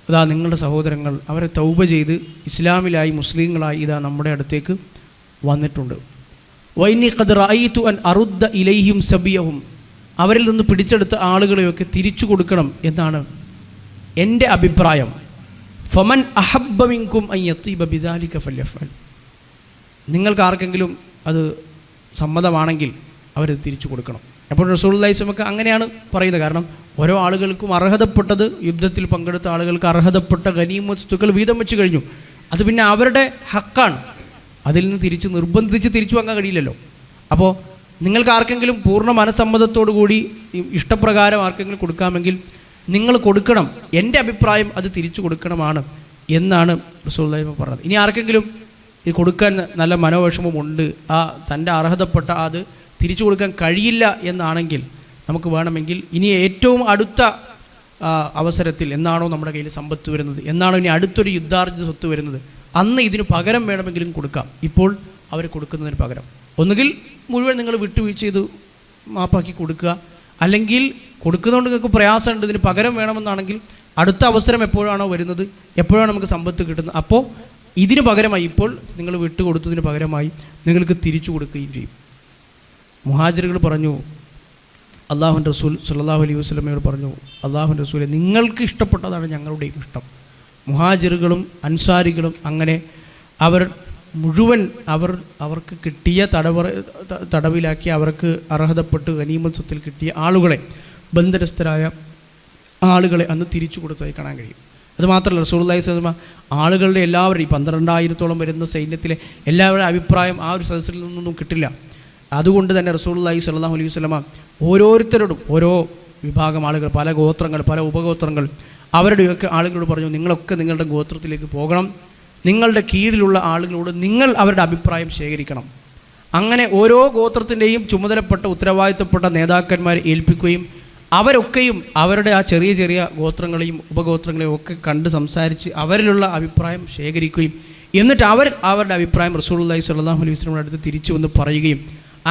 Speaker 1: അതാ നിങ്ങളുടെ സഹോദരങ്ങൾ അവരെ തൗബ ചെയ്ത് ഇസ്ലാമിലായി മുസ്ലിങ്ങളായി ഇതാ നമ്മുടെ അടുത്തേക്ക് വന്നിട്ടുണ്ട്. വൈനി ഖദ് റഅയ്തു അൻ അറുദ്ദ ഇലൈഹിം സബിയഹും, അവരിൽ നിന്ന് പിടിച്ചെടുത്ത ആളുകളെയൊക്കെ തിരിച്ചു കൊടുക്കണം എന്നാണ് എൻ്റെ അഭിപ്രായം. ഫമൻ അഹബ്ബ മിൻകും അൻ യതീബ ബിദാലിക ഫല്യഫ്അൽ, നിങ്ങൾക്ക് ആർക്കെങ്കിലും അത് സമ്മതമാണെങ്കിൽ അവരത് തിരിച്ചു കൊടുക്കണം. അപ്പോൾ റസൂലുള്ളാഹി സ്വല്ലല്ലാഹു അലൈഹി വസല്ലം അങ്ങനെയാണ് പറയുന്നത്. കാരണം ഓരോ ആളുകൾക്കും അർഹതപ്പെട്ടത്, യുദ്ധത്തിൽ പങ്കെടുത്ത ആളുകൾക്ക് അർഹതപ്പെട്ട ഗനീമത്ത് വസ്തുക്കൾ വീതം വെച്ച് കഴിഞ്ഞു. അത് പിന്നെ അവരുടെ ഹക്കാണ്, അതിൽ നിന്ന് നിർബന്ധിച്ച് തിരിച്ചു വാങ്ങാൻ കഴിയില്ലല്ലോ. അപ്പോൾ നിങ്ങൾക്ക് ആർക്കെങ്കിലും പൂർണ്ണ മനസ്സമ്മതത്തോടു കൂടി ഇഷ്ടപ്രകാരം ആർക്കെങ്കിലും കൊടുക്കാമെങ്കിൽ നിങ്ങൾ കൊടുക്കണം. എൻ്റെ അഭിപ്രായം അത് തിരിച്ചു കൊടുക്കണമാണ് എന്നാണ് റസൂലുള്ളാഹി പറഞ്ഞത്. ഇനി ആർക്കെങ്കിലും ഇത് കൊടുക്കാൻ നല്ല മനോവിഷമമുണ്ട്, തൻ്റെ അർഹതപ്പെട്ട അത് തിരിച്ചു കൊടുക്കാൻ കഴിയില്ല എന്നാണെങ്കിൽ നമുക്ക് വേണമെങ്കിൽ ഇനി ഏറ്റവും അടുത്ത അവസരത്തിൽ എന്നാണോ നമ്മുടെ കയ്യിൽ സമ്പത്ത് വരുന്നത്, എന്നാണോ ഇനി അടുത്തൊരു യുദ്ധാർജിത സ്വത്ത് വരുന്നത്, അന്ന് ഇതിന് പകരം വേണമെങ്കിലും കൊടുക്കാം. ഇപ്പോൾ അവർ കൊടുക്കുന്നതിന് പകരം ഒന്നുകിൽ മുഴുവൻ നിങ്ങൾ വിട്ടുവീഴ്ച ചെയ്ത് മാപ്പാക്കി കൊടുക്കുക, അല്ലെങ്കിൽ കൊടുക്കുന്നതുകൊണ്ട് നിങ്ങൾക്ക് പ്രയാസമുണ്ട്, ഇതിന് പകരം വേണമെന്നാണെങ്കിൽ അടുത്ത അവസരം എപ്പോഴാണോ വരുന്നത്, എപ്പോഴാണ് നമുക്ക് സമ്പത്ത് കിട്ടുന്നത്, അപ്പോൾ ഇതിന് പകരമായി ഇപ്പോൾ നിങ്ങൾ വിട്ടുകൊടുത്തതിന് പകരമായി നിങ്ങൾക്ക് തിരിച്ചു കൊടുക്കുകയും ചെയ്യും. മുഹാജിറുകൾ പറഞ്ഞു, അള്ളാഹുവിൻ്റെ റസൂൽ സല്ലല്ലാഹു അലൈഹി വസല്ലമയോട് പറഞ്ഞു, അള്ളാഹുവിൻ്റെ റസൂലെ, നിങ്ങൾക്ക് ഇഷ്ടപ്പെട്ടതാണ് ഞങ്ങളുടെയും ഇഷ്ടം. മുഹാജിറുകളും അൻസാരികളും അങ്ങനെ അവർ മുഴുവൻ അവർക്ക് കിട്ടിയ തടവിലാക്കി അവർക്ക് അർഹതപ്പെട്ട് ഗനീമത്തിൽ കിട്ടിയ ആളുകളെ, ബന്ധനസ്ഥരായ ആളുകളെ അന്ന് തിരിച്ചു കൊടുത്തതായി കാണാൻ കഴിയും. അതുമാത്രമല്ല, റസൂലുള്ളാഹി സ്വല്ലല്ലാഹു അലൈഹി വസല്ലം ആളുകളുടെ എല്ലാവരും ഈ 12,000-ഓളം വരുന്ന സൈന്യത്തിലെ എല്ലാവരുടെ അഭിപ്രായം ആ ഒരു സദസ്സിൽ നിന്നൊന്നും കിട്ടില്ല. അതുകൊണ്ട് തന്നെ റസൂലുള്ളാഹി സ്വല്ലല്ലാഹു അലൈഹി വസല്ലം ഓരോരുത്തരോടും, ഓരോ വിഭാഗം ആളുകൾ, പല ഗോത്രങ്ങൾ, പല ഉപഗോത്രങ്ങൾ, അവരുടെയൊക്കെ ആളുകളോട് പറഞ്ഞു, നിങ്ങളൊക്കെ നിങ്ങളുടെ ഗോത്രത്തിലേക്ക് പോകണം, നിങ്ങളുടെ കീഴിലുള്ള ആളുകളോട് നിങ്ങൾ അവരുടെ അഭിപ്രായം ശേഖരിക്കണം. അങ്ങനെ ഓരോ ഗോത്രത്തിൻ്റെയും ചുമതലപ്പെട്ട ഉത്തരവാദിത്തപ്പെട്ട നേതാക്കന്മാരെ ഏൽപ്പിക്കുകയും അവരൊക്കെയും അവരുടെ ആ ചെറിയ ചെറിയ ഗോത്രങ്ങളെയും ഉപഗോത്രങ്ങളെയും ഒക്കെ കണ്ട് സംസാരിച്ച് അവരിലുള്ള അഭിപ്രായം ശേഖരിക്കുകയും എന്നിട്ട് അവരുടെ അഭിപ്രായം റസൂലുള്ളാഹി സ്വല്ലല്ലാഹു അലൈഹി വസല്ലമയുടെ അടുത്ത് തിരിച്ചു വന്ന് പറയുകയും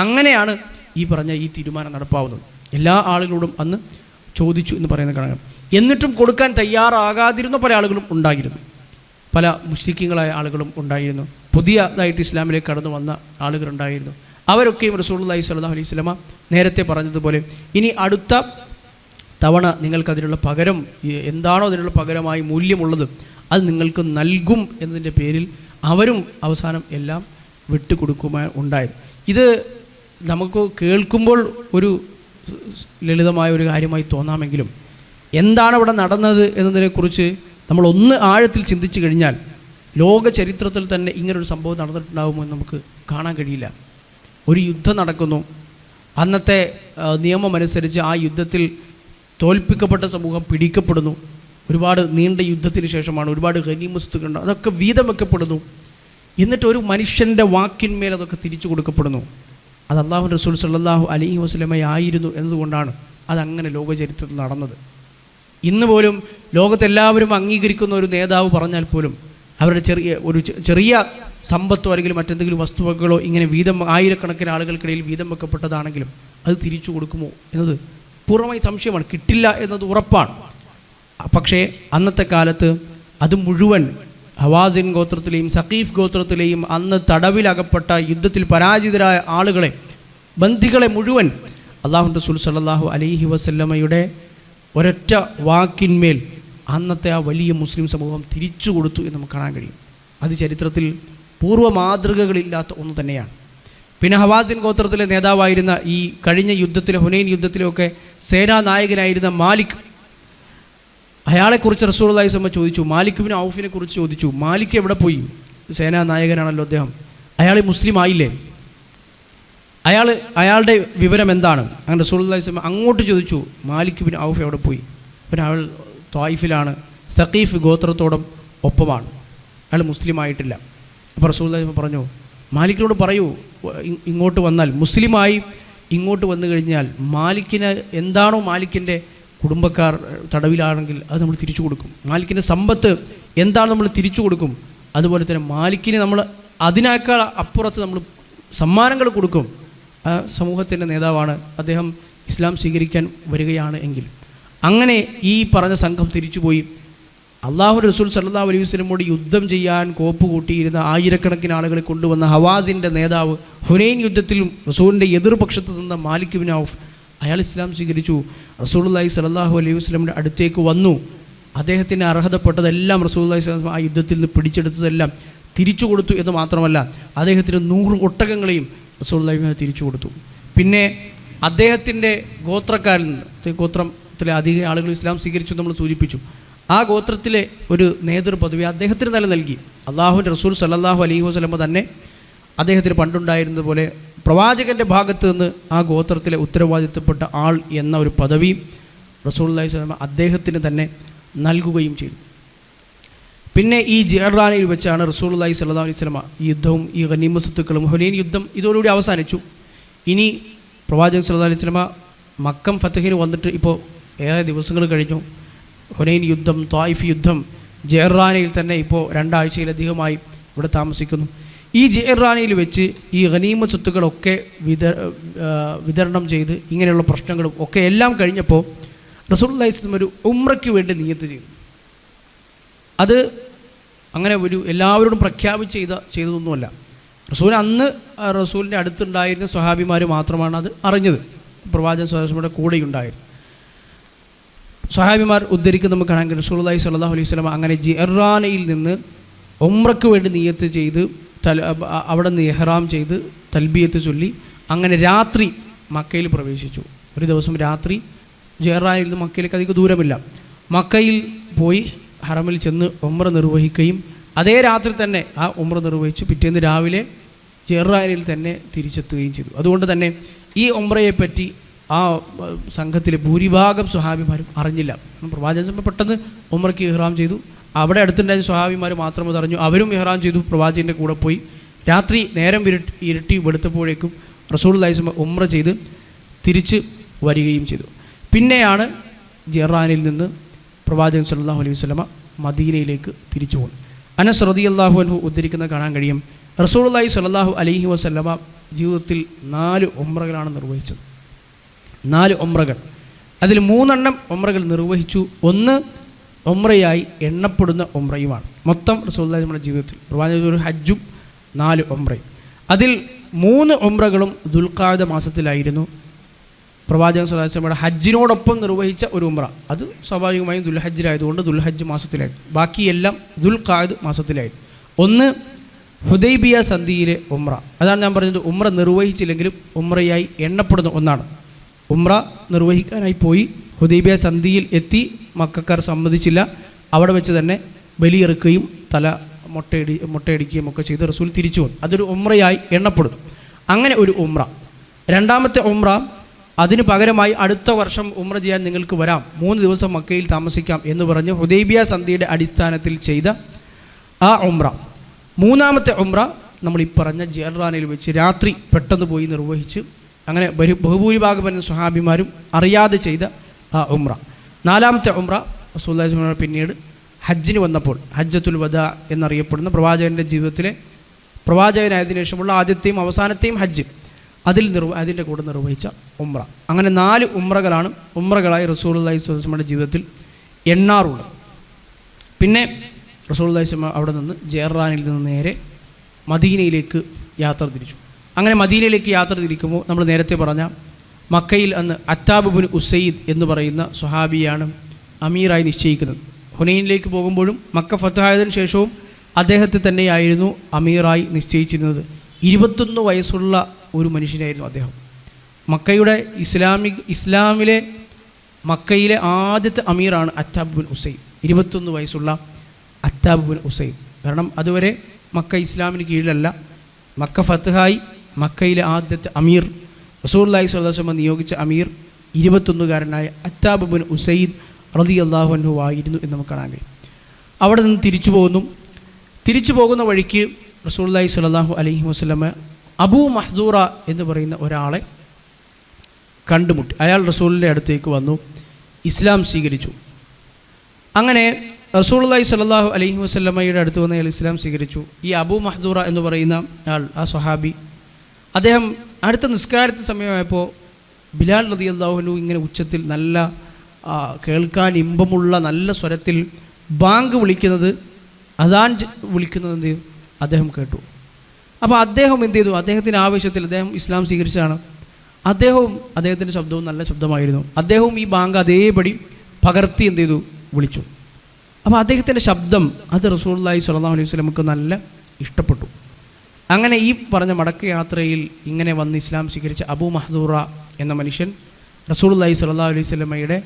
Speaker 1: അങ്ങനെയാണ് ഈ പറഞ്ഞ ഈ തീരുമാനം നടപ്പാവുന്നത്. എല്ലാ ആളുകളോടും അന്ന് ചോദിച്ചു എന്ന് പറയുന്നത് കാണാം. എന്നിട്ടും കൊടുക്കാൻ തയ്യാറാകാതിരുന്ന പല ആളുകളും ഉണ്ടായിരുന്നു, പല മുശ്രിക്കുകളായ ആളുകളും ഉണ്ടായിരുന്നു, പുതിയതായിട്ട് ഇസ്ലാമിലേക്ക് കടന്നു വന്ന ആളുകളുണ്ടായിരുന്നു. അവരൊക്കെയും റസൂലുള്ളാഹി സ്വല്ലല്ലാഹു അലൈഹി വസല്ലമ നേരത്തെ പറഞ്ഞതുപോലെ ഇനി അടുത്ത തവണ നിങ്ങൾക്കതിനുള്ള പകരം എന്താണോ അതിനുള്ള പകരമായി മൂല്യമുള്ളത് അത് നിങ്ങൾക്ക് നൽകും എന്നതിൻ്റെ പേരിൽ അവരും അവസാനം എല്ലാം വിട്ടുകൊടുക്കുവാൻ ഉണ്ടായത്. ഇത് നമുക്ക് കേൾക്കുമ്പോൾ ഒരു ലളിതമായ ഒരു കാര്യമായി തോന്നാമെങ്കിലും എന്താണ് അവിടെ നടന്നത് എന്നതിനെക്കുറിച്ച് നമ്മൾ ഒന്ന് ആഴത്തിൽ ചിന്തിച്ചു കഴിഞ്ഞാൽ ലോക ചരിത്രത്തിൽ തന്നെ ഇങ്ങനൊരു സംഭവം നടന്നിട്ടുണ്ടാകുമോ എന്ന് നമുക്ക് കാണാൻ കഴിയില്ല. ഒരു യുദ്ധം നടക്കുന്നു, അന്നത്തെ നിയമമനുസരിച്ച് ആ യുദ്ധത്തിൽ തോൽപ്പിക്കപ്പെട്ട സമൂഹം പിടിക്കപ്പെടുന്നു. ഒരുപാട് നീണ്ട യുദ്ധത്തിന് ശേഷമാണ്, ഒരുപാട് ഗനീമത്തുകളുണ്ട്, അതൊക്കെ വീതം വെക്കപ്പെടുന്നു. എന്നിട്ട് ഒരു മനുഷ്യൻ്റെ വാക്കിന്മേൽ അതൊക്കെ തിരിച്ചു കൊടുക്കപ്പെടുന്നു. അത് അല്ലാഹുവിൻ്റെ റസൂൽ സല്ലല്ലാഹു അലൈഹി വസല്ലമയായിരുന്നു എന്നതുകൊണ്ടാണ് അതങ്ങനെ ലോകചരിത്രത്തിൽ നടന്നത്. ഇന്ന് പോലും ലോകത്തെല്ലാവരും അംഗീകരിക്കുന്ന ഒരു നേതാവ് പറഞ്ഞാൽ പോലും അവരുടെ ചെറിയ സമ്പത്തോ അല്ലെങ്കിൽ മറ്റെന്തെങ്കിലും വസ്തുവകകളോ ഇങ്ങനെ ആയിരക്കണക്കിന് ആളുകൾക്കിടയിൽ വീതം വെക്കപ്പെട്ടതാണെങ്കിലും അത് തിരിച്ചു കൊടുക്കുമോ എന്നത് പൂർണ്ണമായി സംശയമാണ്, കിട്ടില്ല എന്നത് ഉറപ്പാണ്. പക്ഷേ അന്നത്തെ കാലത്ത് അത് മുഴുവൻ ഹവാസിൻ ഗോത്രത്തിലെയും സഖീഫ് ഗോത്രത്തിലെയും അന്ന് തടവിലകപ്പെട്ട യുദ്ധത്തിൽ പരാജിതരായ ആളുകളെ, ബന്ദികളെ മുഴുവൻ അല്ലാഹുവിൻ്റെ റസൂൽ സല്ലല്ലാഹു അലൈഹി വസല്ലമയുടെ ഒരൊറ്റ വാക്കിന്മേൽ അന്നത്തെ ആ വലിയ മുസ്ലിം സമൂഹം തിരിച്ചു കൊടുത്തു എന്ന് നമുക്ക് കാണാൻ കഴിയും. അത് ചരിത്രത്തിൽ പൂർവ്വ മാതൃകകളില്ലാത്ത ഒന്ന് തന്നെയാണ്. പിന്നെ ഹവാസിൻ ഗോത്രത്തിലെ നേതാവായിരുന്ന ഈ കഴിഞ്ഞ യുദ്ധത്തിലെ ഹുനൈൻ യുദ്ധത്തിലൊക്കെ സേനാനായകനായിരുന്ന മാലിക്, അയാളെക്കുറിച്ച് റസൂലുള്ളാഹി സ്വല്ലല്ലാഹു അലൈഹി വസല്ലം ചോദിച്ചു. മാലിക് ബിൻ ഔഫിനെ കുറിച്ച് ചോദിച്ചു. മാലിക് എവിടെ പോയി? സേനാനായകനാണല്ലോ അദ്ദേഹം, അയാൾ മുസ്ലിം ആയില്ലേ? അയാളുടെ വിവരം എന്താണ്? അങ്ങനെ റസൂലുള്ളാഹി സ്വല്ലല്ലാഹു അലൈഹി വസല്ലം അങ്ങോട്ട് ചോദിച്ചു, മാലിക് ബിൻ ഔഫ് എവിടെ പോയി? പിന്നെ അയാൾ ത്വായിഫിലാണ്, സഖീഫ് ഗോത്രത്തോടും ഒപ്പമാണ്, അയാൾ മുസ്ലിം ആയിട്ടില്ല. അപ്പോൾ റസൂലുള്ളാഹി സ്വല്ലല്ലാഹു അലൈഹി വസല്ലം പറഞ്ഞു, മാലിക്കിനോട് പറയൂ, ഇങ്ങോട്ട് വന്നാൽ മുസ്ലിമായി ഇങ്ങോട്ട് വന്നു കഴിഞ്ഞാൽ മാലിക്കിന് എന്താണോ മാലിക്കിൻ്റെ കുടുംബക്കാർ തടവിലാണെങ്കിൽ അത് നമ്മൾ തിരിച്ചു കൊടുക്കും. മാലിക്കിൻ്റെ സമ്പത്ത് എന്താണ് നമ്മൾ തിരിച്ചു കൊടുക്കും. അതുപോലെ തന്നെ മാലിക്കിന് നമ്മൾ അതിനേക്കാൾ അപ്പുറത്ത് നമ്മൾ സമ്മാനങ്ങൾ കൊടുക്കും. ആ സമൂഹത്തിൻ്റെ നേതാവാണ് അദ്ദേഹം, ഇസ്ലാം സ്വീകരിക്കാൻ വരികയാണ് എങ്കിൽ. അങ്ങനെ ഈ പറഞ്ഞ സംഘം തിരിച്ചുപോയി അല്ലാഹുവിൻ്റെ റസൂൽ സല്ലല്ലാഹു അലൈഹി വസല്ലമയോട് യുദ്ധം ചെയ്യാൻ കോപ്പ് കൂട്ടിയിരുന്ന ആയിരക്കണക്കിന് ആളുകളെ കൊണ്ടുവന്ന ഹവാസിൻ്റെ നേതാവ്, ഹുനൈൻ യുദ്ധത്തിലും റസൂലിൻ്റെ എതിർപക്ഷത്ത് നിന്ന മാലിക് ബിൻ ഔഫ്, അയാൾ ഇസ്ലാം സ്വീകരിച്ചു. റസൂലുള്ളാഹി സ്വല്ലല്ലാഹു അലൈഹി വസല്ലമയുടെ അടുത്തേക്ക് വന്നു. അദ്ദേഹത്തിന് അർഹതപ്പെട്ടതെല്ലാം റസൂലുള്ളാഹി സ്വല്ലല്ലാഹു അലൈഹി വസല്ലം ആ യുദ്ധത്തിൽ നിന്ന് പിടിച്ചെടുത്തതെല്ലാം തിരിച്ചു കൊടുത്തു എന്ന് മാത്രമല്ല, അദ്ദേഹത്തിന് 100 ഒട്ടകങ്ങളെയും റസൂലുള്ളാഹി തിരിച്ചു കൊടുത്തു. പിന്നെ അദ്ദേഹത്തിൻ്റെ ഗോത്രക്കാരിൽ നിന്ന്, ഗോത്രത്തിലെ അധികം ആളുകൾ ഇസ്ലാം സ്വീകരിച്ചു നമ്മൾ സൂചിപ്പിച്ചു, ആ ഗോത്രത്തിലെ ഒരു നേതൃപദവി അദ്ദേഹത്തിന് തന്നെ നൽകി. അല്ലാഹുവിൻ്റെ റസൂൽ സല്ലല്ലാഹു അലൈഹി വസല്ലം തന്നെ അദ്ദേഹത്തിന് പണ്ടുണ്ടായിരുന്നത് പോലെ പ്രവാചകൻ്റെ ഭാഗത്ത് നിന്ന് ആ ഗോത്രത്തിലെ ഉത്തരവാദിത്തപ്പെട്ട ആൾ എന്ന ഒരു പദവി റസൂലുള്ളാഹി സ്വല്ലല്ലാഹു അലൈഹി വസല്ലം അദ്ദേഹത്തിന് തന്നെ നൽകുകയും ചെയ്തു. പിന്നെ ഈ ജിഅറാനയിൽ വെച്ചാണ് റസൂലുള്ളാഹി സ്വല്ലല്ലാഹു അലൈഹി വസല്ലമ ഈ യുദ്ധവും ഈ ഗനീമത്ത് സ്വത്തുക്കളും ഹുനൈൻ യുദ്ധം ഇതോടുകൂടി അവസാനിച്ചു. ഇനി പ്രവാചകൻ സ്വല്ലല്ലാഹു അലൈഹി വസല്ലമ മക്കം ഫതഹിന് വന്നിട്ട് ഇപ്പോൾ ഏറെ ദിവസങ്ങൾ കഴിഞ്ഞു. ഹുനൈൻ യുദ്ധം, ത്വായിഫ് യുദ്ധം, ജിഅറാനയിൽ തന്നെ ഇപ്പോൾ 2 ആഴ്ചയിലധികമായി ഇവിടെ താമസിക്കുന്നു. ഈ ജിഅറാനയിൽ വെച്ച് ഈ ഗനീമത്ത് സ്വത്തുക്കളൊക്കെ വിതരണം ചെയ്ത് ഇങ്ങനെയുള്ള പ്രശ്നങ്ങളും ഒക്കെ എല്ലാം കഴിഞ്ഞപ്പോൾ റസൂലുള്ളാഹി സ്വല്ലല്ലാഹു അലൈഹി വസല്ലം ഒരു ഉംറയ്ക്ക് വേണ്ടി നിയ്യത്ത് ചെയ്തു. അത് അങ്ങനെ ഒരു എല്ലാവരോടും പ്രഖ്യാപിച്ച് ചെയ്തതൊന്നുമല്ല. റസൂൽ അന്ന് റസൂലിൻ്റെ അടുത്തുണ്ടായിരുന്ന സ്വഹാബിമാർ മാത്രമാണ് അത് അറിഞ്ഞത്. പ്രവാചകൻ സ്വഹാബിയുടെ കൂടെയുണ്ടായിരുന്നു. സ്വഹാബിമാർ ഉദ്ധരിക്കുന്ന നമുക്ക് കാണാൻ കഴിയും റസൂലുള്ളാഹി സ്വല്ലല്ലാഹു അലൈഹി വസല്ലം അങ്ങനെ ജിഅറാനയിൽ നിന്ന് ഉംറയ്ക്ക് വേണ്ടി നിയ്യത്ത് ചെയ്ത് അവിടെ നിന്ന് ഇഹ്റാം ചെയ്ത് തൽബിയത്ത് ചൊല്ലി അങ്ങനെ രാത്രി മക്കയിൽ പ്രവേശിച്ചു. ഒരു ദിവസം രാത്രി ജിഅറാനയിൽ നിന്ന് മക്കയിലേക്ക് അധികം ദൂരമില്ല. മക്കയിൽ പോയി ഹറമിൽ ചെന്ന് ഉംറ നിർവഹിക്കുകയും അതേ രാത്രി തന്നെ ആ ഉംറ നിർവഹിച്ച് പിറ്റേന്ന് രാവിലെ ജിഅറാനയിൽ തന്നെ തിരിച്ചെത്തുകയും ചെയ്തു. അതുകൊണ്ട് തന്നെ ഈ ഉംറയെപ്പറ്റി ആ സംഘത്തിലെ ഭൂരിഭാഗം സ്വഹാബിമാരും അറിഞ്ഞില്ല. പ്രവാചകൻ പെട്ടെന്ന് ഉംറയ്ക്ക് ഇഹ്റാം ചെയ്തു. അവിടെ അടുത്തുണ്ടായ സ്വഹാബിമാർ മാത്രം അതറിഞ്ഞു. അവരും ഇഹ്റാം ചെയ്തു, പ്രവാചകൻ്റെ കൂടെ പോയി. രാത്രി നേരം ഇരുട്ടി വെളുത്തപ്പോഴേക്കും റസൂലുള്ളാഹി സ്വല്ലല്ലാഹു അലൈഹി വസല്ലം ഉംറ ചെയ്ത് തിരിച്ച് വരികയും ചെയ്തു. പിന്നെയാണ് ജിഅറാനയിൽ നിന്ന് പ്രവാചകൻ സ്വല്ലല്ലാഹു അലൈഹി വസല്ലമ മദീനയിലേക്ക് തിരിച്ചു പോകും. അനസ് റളിയല്ലാഹു അൻഹു ഉദ്ധരിക്കുന്ന കാണാൻ കഴിയും റസൂലുള്ളാഹി സ്വല്ലല്ലാഹു അലൈഹി വസല്ലമ ജീവിതത്തിൽ 4 ഉംറകളാണ് നിർവഹിച്ചത്. 4 ഉംറകൾ. അതിൽ 3 ഉംറകൾ നിർവഹിച്ചു. 1 ഉംറയായി എണ്ണപ്പെടുന്ന ഉംറയുമാണ്. മൊത്തം റസൂലുള്ളാഹി നമ്മുടെ ജീവിതത്തിൽ പ്രവാചകൻ ഒരു ഹജ്ജും 4 ഉംറയും. അതിൽ 3 ഉംറകളും ദുൽഖഅദ മാസത്തിലായിരുന്നു. പ്രവാചകൻ സ്വല്ലല്ലാഹു അലൈഹി വസല്ലമയുടെ ഹജ്ജിനോടൊപ്പം നിർവഹിച്ച ഒരു ഉംറ അത് സ്വാഭാവികമായും ദുൽഹജ്ജിലായതുകൊണ്ട് ദുൽഹജ്ജ് മാസത്തിലായിരുന്നു. ബാക്കിയെല്ലാം ദുൽഖഅദ മാസത്തിലായിരുന്നു. 1 ഹുദൈബിയ സന്ധിയിലെ ഉംറ. അതാണ് ഞാൻ പറഞ്ഞത്, ഉംറ നിർവഹിച്ചില്ലെങ്കിലും ഉംറയായി എണ്ണപ്പെടുന്ന ഒന്നാണ്. ഉംറ നിർവഹിക്കാനായി പോയി ഹുദൈബിയ സന്ധിയിൽ എത്തി. മക്കക്കാർ സമ്മതിച്ചില്ല. അവിടെ വെച്ച് തന്നെ ബലിയെറുക്കുകയും തല മുട്ടയടിക്കുകയും ഒക്കെ ചെയ്ത് റസൂൽ തിരിച്ചു വന്നു. അതൊരു ഉംറയായി എണ്ണപ്പെടുന്നു. അങ്ങനെ ഒരു ഉംറ. രണ്ടാമത്തെ ഉംറ, അതിന് പകരമായി അടുത്ത വർഷം ഉംറ ചെയ്യാൻ നിങ്ങൾക്ക് വരാം, 3 ദിവസം മക്കയിൽ താമസിക്കാം എന്ന് പറഞ്ഞ് ഹുദൈബിയ സന്ധിയുടെ അടിസ്ഥാനത്തിൽ ചെയ്ത ആ ഉംറ. മൂന്നാമത്തെ ഉംറ നമ്മൾ ഈ പറഞ്ഞ ജിഅറാനയിൽ വെച്ച് രാത്രി പെട്ടെന്ന് പോയി നിർവഹിച്ച് അങ്ങനെ ബഹുഭൂരിഭാഗം വരുന്ന സ്വഹാബിമാരും അറിയാതെ ചെയ്ത ആ ഉംറ. 4ാമത്തെ ഉംറ റസൂലുള്ളാഹി സ്വല്ലല്ലാഹു അലൈഹി വസല്ലം പിന്നീട് ഹജ്ജിന് വന്നപ്പോൾ ഹജ്ജത്തുൽ വദാ എന്നറിയപ്പെടുന്ന പ്രവാചകൻ്റെ ജീവിതത്തിലെ പ്രവാചകനായതിനു ശേഷമുള്ള ആദ്യത്തെയും അവസാനത്തെയും ഹജ്ജ് അതിൻ്റെ കൂടെ നിർവഹിച്ച ഉംറ. അങ്ങനെ 4 ഉംറകളായി റസൂലുള്ളാഹി സ്വല്ലല്ലാഹു അലൈഹി വസല്ലമയുടെ ജീവിതത്തിൽ എണ്ണാറുള്ളത്. പിന്നെ റസൂലുള്ളാഹി സ്വല്ലല്ലാഹു അലൈഹി വസല്ലം അവിടെ നിന്ന് ജിഅറാനയിൽ നിന്ന് നേരെ മദീനയിലേക്ക് യാത്ര തിരിച്ചു. അങ്ങനെ മദീനയിലേക്ക് യാത്ര തിരിക്കുമ്പോൾ നമ്മൾ നേരത്തെ പറഞ്ഞ മക്കയിൽ അന്ന് അത്താബ് ഇബ്നു ഉസൈദ് എന്ന് പറയുന്ന സ്വഹാബിയാണ് അമീറായി നിശ്ചയിക്കുന്നത്. ഹുനൈനിലേക്ക് പോകുമ്പോഴും മക്ക ഫതഹായതിനു ശേഷവും അദ്ദേഹത്തെ തന്നെയായിരുന്നു അമീറായി നിശ്ചയിച്ചിരുന്നത്. 21 വയസ്സുള്ള ഒരു മനുഷ്യനായിരുന്നു അദ്ദേഹം. മക്കയുടെ ഇസ്ലാമിലെ മക്കയിലെ ആദ്യത്തെ അമീറാണ് അത്താബ് ഇബ്നു ഉസൈദ്. 21 വയസ്സുള്ള അത്താബ് ഇബ്നു ഉസൈദ്. കാരണം അതുവരെ മക്ക ഇസ്ലാമിന് കീഴിലല്ല. മക്ക ഫതഹായി മക്കയിലെ ആദ്യത്തെ അമീർ റസൂലുള്ളാഹി സ്വല്ലല്ലാഹു അലൈഹി വസല്ലം നിയോഗിച്ച അമീർ 21-കാരനായ അത്താബ് ഇബ്നു ഉസൈദ് റളിയല്ലാഹു അൻഹു ആയിരുന്നു എന്ന് നമുക്ക് കാണാൻ കഴിയും. അവിടെ നിന്ന് തിരിച്ചു പോകുന്ന വഴിക്ക് റസൂലുള്ളാഹി സ്വല്ലല്ലാഹു അലൈഹി വസല്ലം അബൂ മഹ്ദൂറ എന്ന് പറയുന്ന ഒരാളെ കണ്ടുമുട്ടി. അയാൾ റസൂലിൻ്റെ അടുത്തേക്ക് വന്നു, ഇസ്ലാം സ്വീകരിച്ചു. അങ്ങനെ റസൂലുള്ളാഹി സ്വല്ലല്ലാഹു അലൈഹി വസല്ലമയുടെ അടുത്ത് വന്ന് അയാൾ ഇസ്ലാം സ്വീകരിച്ചു. ഈ അബൂ മഹ്ദൂറ എന്ന് പറയുന്ന ആൾ, ആ സ്വഹാബി, അദ്ദേഹം അടുത്ത നിസ്കാരത്തിന് സമയമായപ്പോൾ ബിലാൽ റളിയല്ലാഹു അൻഹു ഇങ്ങനെ ഉച്ചത്തിൽ നല്ല കേൾക്കാൻ ഇമ്പമുള്ള നല്ല സ്വരത്തിൽ ബാങ്ക് വിളിക്കുന്നത്, അദാൻ വിളിക്കുന്നത് എന്ത് ചെയ്തു അദ്ദേഹം കേട്ടു. അപ്പോൾ അദ്ദേഹം എന്ത് ചെയ്തു, അദ്ദേഹത്തിൻ്റെ ആവശ്യത്തിൽ, അദ്ദേഹം ഇസ്ലാം സ്വീകരിച്ചതാണ്, അദ്ദേഹത്തിൻ്റെ ശബ്ദവും നല്ല ശബ്ദമായിരുന്നു. അദ്ദേഹവും ഈ ബാങ്ക് അതേപടി പകർത്തി എന്ത് ചെയ്തു വിളിച്ചു. അപ്പോൾ അദ്ദേഹത്തിൻ്റെ ശബ്ദം അത് റസൂലുള്ളാഹി സ്വല്ലല്ലാഹു അലൈഹി വസല്ലമക്ക് നല്ല ഇഷ്ടപ്പെട്ടു. അങ്ങനെ ഈ പറഞ്ഞ മടക്ക യാത്രയിൽ ഇങ്ങനെ വന്ന് ഇസ്ലാം സ്വീകരിച്ച അബൂ മഹ്ദൂറ എന്ന മനുഷ്യൻ റസൂലുള്ളാഹി സ്വല്ലല്ലാഹു അലൈഹി വസല്ലമയുടെ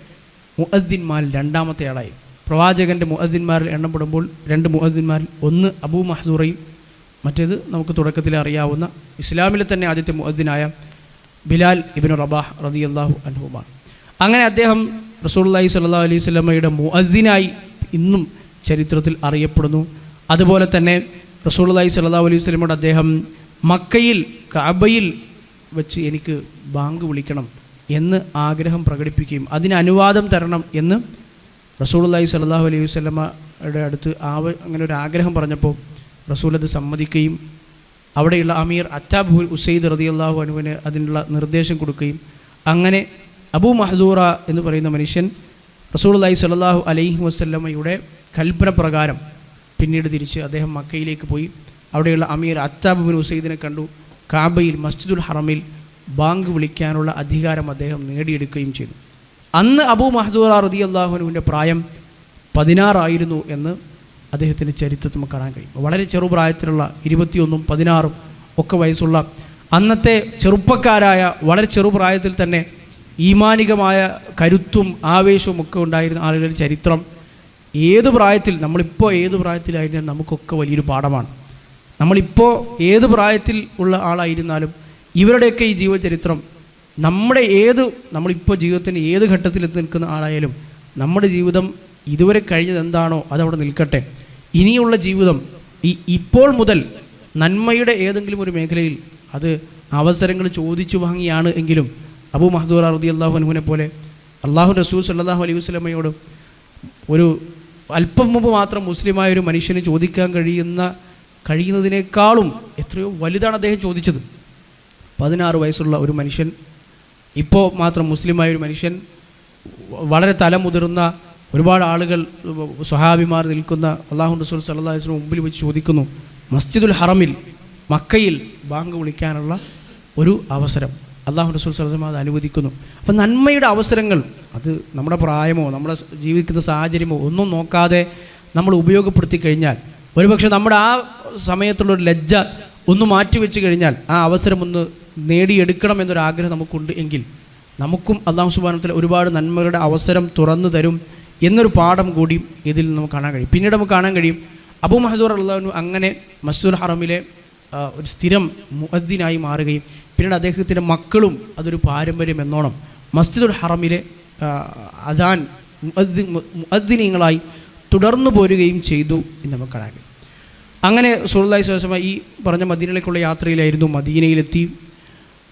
Speaker 1: മുഅദ്ദിന്മാരിൽ 2ാമത്തെ ആളായി. പ്രവാചകൻ്റെ മുഅദ്ദിന്മാരിൽ എണ്ണപ്പെടുമ്പോൾ 2 മുഅദ്ദിന്മാരിൽ ഒന്ന് അബൂ മഹ്ദൂറയും മറ്റേത് നമുക്ക് തുടക്കത്തിൽ അറിയാവുന്ന ഇസ്ലാമിലെ തന്നെ ആദ്യത്തെ മുഅദ്ദിനായ ബിലാൽ ഇബ്നു റബാഹ് റളിയല്ലാഹു അൻഹുമാണ്. അങ്ങനെ അദ്ദേഹം റസൂലുള്ളാഹി സ്വല്ലല്ലാഹു അലൈഹി വസല്ലമയുടെ മുഅദ്ദിനായി ഇന്നും ചരിത്രത്തിൽ അറിയപ്പെടുന്നു. അതുപോലെ തന്നെ റസൂലുള്ളാഹി സ്വല്ലല്ലാഹു അലൈഹി വസല്ലമയോട് അദ്ദേഹം മക്കയിൽ കഅബയിൽ വെച്ച് എനിക്ക് ബാങ്ക് വിളിക്കണം എന്ന് ആഗ്രഹം പ്രകടിപ്പിക്കുകയും അതിന് അനുവാദം തരണം എന്ന് റസൂലുള്ളാഹി സ്വല്ലല്ലാഹു അലൈഹി വസല്ലമയുടെ അടുത്ത് അങ്ങനെ ഒരു ആഗ്രഹം പറഞ്ഞപ്പോൾ റസൂൽ അത് സമ്മതിക്കുകയും അവിടെയുള്ള അമീർ അത്താബ് ഉസൈദ് റളിയല്ലാഹു അൻഹുവിന് അതിനുള്ള നിർദ്ദേശം കൊടുക്കുകയും അങ്ങനെ അബൂ മഹ്ദൂറ എന്ന് പറയുന്ന മനുഷ്യൻ റസൂലുള്ളാഹി സ്വല്ലല്ലാഹു അലൈഹി വസല്ലമയുടെ കൽപ്പന പ്രകാരം പിന്നീട് തിരിച്ച് അദ്ദേഹം മക്കയിലേക്ക് പോയി. അവിടെയുള്ള അമീർ അത്താബ് ഉസൈദിനെ കണ്ടു. കാബയിൽ മസ്ജിദുൽ ഹറമിൽ ബാങ്ക് വിളിക്കാനുള്ള അധികാരം അദ്ദേഹം നേടിയെടുക്കുകയും ചെയ്തു. അന്ന് അബൂ മഹ്ദൂറ റളിയല്ലാഹു അൻഹുവിൻ്റെ പ്രായം 16 ആയിരുന്നു എന്ന് അദ്ദേഹത്തിൻ്റെ ചരിത്രത്തിൽ നമുക്ക് കാണാൻ കഴിയും. വളരെ ചെറുപ്രായത്തിലുള്ള 21ഉം 16ഉം ഒക്കെ വയസ്സുള്ള അന്നത്തെ ചെറുപ്പക്കാരായ വളരെ ചെറുപ്രായത്തിൽ തന്നെ ഈമാനികമായ കരുത്തും ആവേശവും ഒക്കെ ഉണ്ടായിരുന്ന ആളുകളുടെ ചരിത്രം ഏത് പ്രായത്തിൽ നമ്മളിപ്പോൾ ഏത് പ്രായത്തിലായിരുന്നാലും നമുക്കൊക്കെ വലിയൊരു പാഠമാണ്. നമ്മളിപ്പോൾ ഏത് പ്രായത്തിൽ ഉള്ള ആളായിരുന്നാലും ഇവരുടെയൊക്കെ ഈ ജീവചരിത്രം നമ്മളിപ്പോൾ ജീവിതത്തിൻ്റെ ഏത് ഘട്ടത്തിലെത്തി നിൽക്കുന്ന ആളായാലും നമ്മുടെ ജീവിതം ഇതുവരെ കഴിഞ്ഞത് എന്താണോ അതവിടെ നിൽക്കട്ടെ. ഇനിയുള്ള ജീവിതം ഇപ്പോൾ മുതൽ നന്മയുടെ ഏതെങ്കിലും ഒരു മേഖലയിൽ അത് അവസരങ്ങൾ ചോദിച്ചു വാങ്ങിയാണ് എങ്കിലും അബൂ മഹ്ദൂറ റളിയല്ലാഹു അൻഹുവിനെ പോലെ അല്ലാഹു റസൂൽ സ്വല്ലല്ലാഹു അലൈഹി വസല്ലമയോട് ഒരു അല്പം മുമ്പ് മാത്രം മുസ്ലിമായ ഒരു മനുഷ്യന് ചോദിക്കാൻ കഴിയുന്നതിനേക്കാളും എത്രയോ വലുതാണ് അദ്ദേഹം ചോദിച്ചത്. 16 വയസ്സുള്ള ഒരു മനുഷ്യൻ, ഇപ്പോൾ മാത്രം മുസ്ലിമായ ഒരു മനുഷ്യൻ, വളരെ തലമുതിർന്ന ഒരുപാട് ആളുകൾ സ്വഹാബിമാർ നിൽക്കുന്ന അല്ലാഹു റസൂൽ സ്വല്ലല്ലാഹു അലൈഹി വസല്ലം മുമ്പിൽ വെച്ച് ചോദിക്കുന്നു, മസ്ജിദുൽ ഹറമിൽ മക്കയിൽ ബാങ്ക് വിളിക്കാനുള്ള ഒരു അവസരം അല്ലാഹു റസൂൽ സ്വല്ലല്ലാഹു അലൈഹി വസല്ലം അത് അനുവദിക്കുന്നു. അപ്പം നന്മയുടെ അവസരങ്ങൾ അത് നമ്മുടെ പ്രായമോ നമ്മുടെ ജീവിക്കുന്ന സാഹചര്യമോ ഒന്നും നോക്കാതെ നമ്മൾ ഉപയോഗപ്പെടുത്തി കഴിഞ്ഞാൽ ഒരുപക്ഷെ നമ്മുടെ ആ സമയത്തുള്ളൊരു ലജ്ജ ഒന്ന് മാറ്റിവെച്ച് കഴിഞ്ഞാൽ ആ അവസരം ഒന്ന് നേടിയെടുക്കണം എന്നൊരാഗ്രഹം നമുക്കുണ്ട് എങ്കിൽ നമുക്കും അല്ലാഹു സുബ്ഹാനഹു വ തആല ഒരുപാട് നന്മകളുടെ അവസരം തുറന്നു തരും എന്നൊരു പാഠം കൂടി ഇതിൽ നമുക്ക് കാണാൻ കഴിയും. പിന്നീട് നമുക്ക് കാണാൻ കഴിയും അബൂ മഹ്ദൂർ റളിയല്ലാഹു അൻഹു അങ്ങനെ മസ്ജിദുൽ ഹറമിലെ ഒരു സ്ഥിരം മുഅദ്ദിനായി മാറുകയും പിന്നീട് അദ്ദേഹത്തിൻ്റെ മക്കളും അതൊരു പാരമ്പര്യം എന്നോണം മസ്ജിദുൽ ഹറമിലെ അദാൻ മുഅദ്ദിനീങ്ങളായി തുടർന്നു പോരുകയും ചെയ്തു എന്ന് നമുക്ക് കാണാൻ കഴിയും. അങ്ങനെ റസൂലുള്ളാഹി സ്വല്ലല്ലാഹു അലൈഹി വസല്ലം ഈ പറഞ്ഞ മദീനയിലേക്കുള്ള യാത്രയിലായിരുന്നു.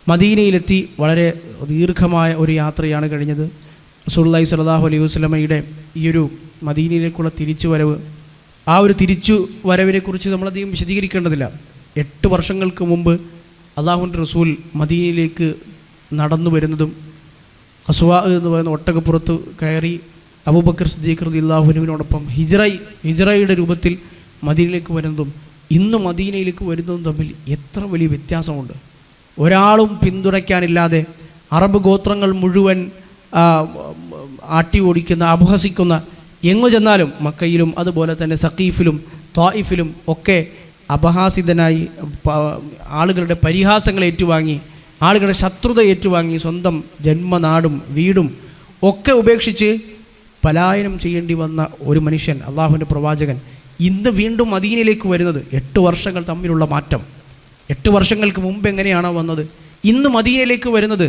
Speaker 1: മദീനയിലെത്തി വളരെ ദീർഘമായ ഒരു യാത്രയാണ് കഴിഞ്ഞത്. റസൂലുള്ളാഹി സ്വല്ലല്ലാഹു അലൈഹി വസല്ലമയുടെ ഈ ഒരു മദീനയിലേക്കുള്ള തിരിച്ചുവരവ്, ആ ഒരു തിരിച്ചുവരവിനെക്കുറിച്ച് നമ്മളധികം വിശദീകരിക്കേണ്ടതില്ല. 8 വർഷങ്ങൾക്ക് മുമ്പ് അല്ലാഹുവിൻ്റെ റസൂൽ മദീനയിലേക്ക് നടന്നു വരുന്നതും ഖസ്വാ എന്ന് പറയുന്ന ഒട്ടകപ്പുറത്ത് കയറി അബൂബക്കർ സിദ്ദീഖ് റളിയല്ലാഹു അൻഹുവിനോടൊപ്പം ഹിജ്റയുടെ രൂപത്തിൽ മദീനയിലേക്ക് വരുന്നതും ഇന്ന് മദീനയിലേക്ക് വരുന്നതും തമ്മിൽ എത്ര വലിയ വ്യത്യാസമുണ്ട്. ഒരാളും പിന്തുണയ്ക്കാനില്ലാതെ അറബ് ഗോത്രങ്ങൾ മുഴുവൻ ആട്ടി ഓടിക്കുന്ന അപഹസിക്കുന്ന എങ്ങു ചെന്നാലും മക്കയിലും അതുപോലെ തന്നെ സഖീഫിലും ത്വായിഫിലും ഒക്കെ അപഹാസിതനായി ആളുകളുടെ പരിഹാസങ്ങൾ ഏറ്റുവാങ്ങി ആളുകളുടെ ശത്രുത ഏറ്റുവാങ്ങി സ്വന്തം ജന്മനാടും വീടും ഒക്കെ ഉപേക്ഷിച്ച് പലായനം ചെയ്യേണ്ടി വന്ന ഒരു മനുഷ്യൻ അള്ളാഹുവിൻ്റെ പ്രവാചകൻ ഇന്ന് വീണ്ടും മദീനയിലേക്ക് വരുന്നത് 8 വർഷങ്ങൾ തമ്മിലുള്ള മാറ്റം. 8 വർഷങ്ങൾക്ക് മുമ്പ് എങ്ങനെയാണോ വന്നത് ഇന്ന് മദീനയിലേക്ക് വരുന്നത്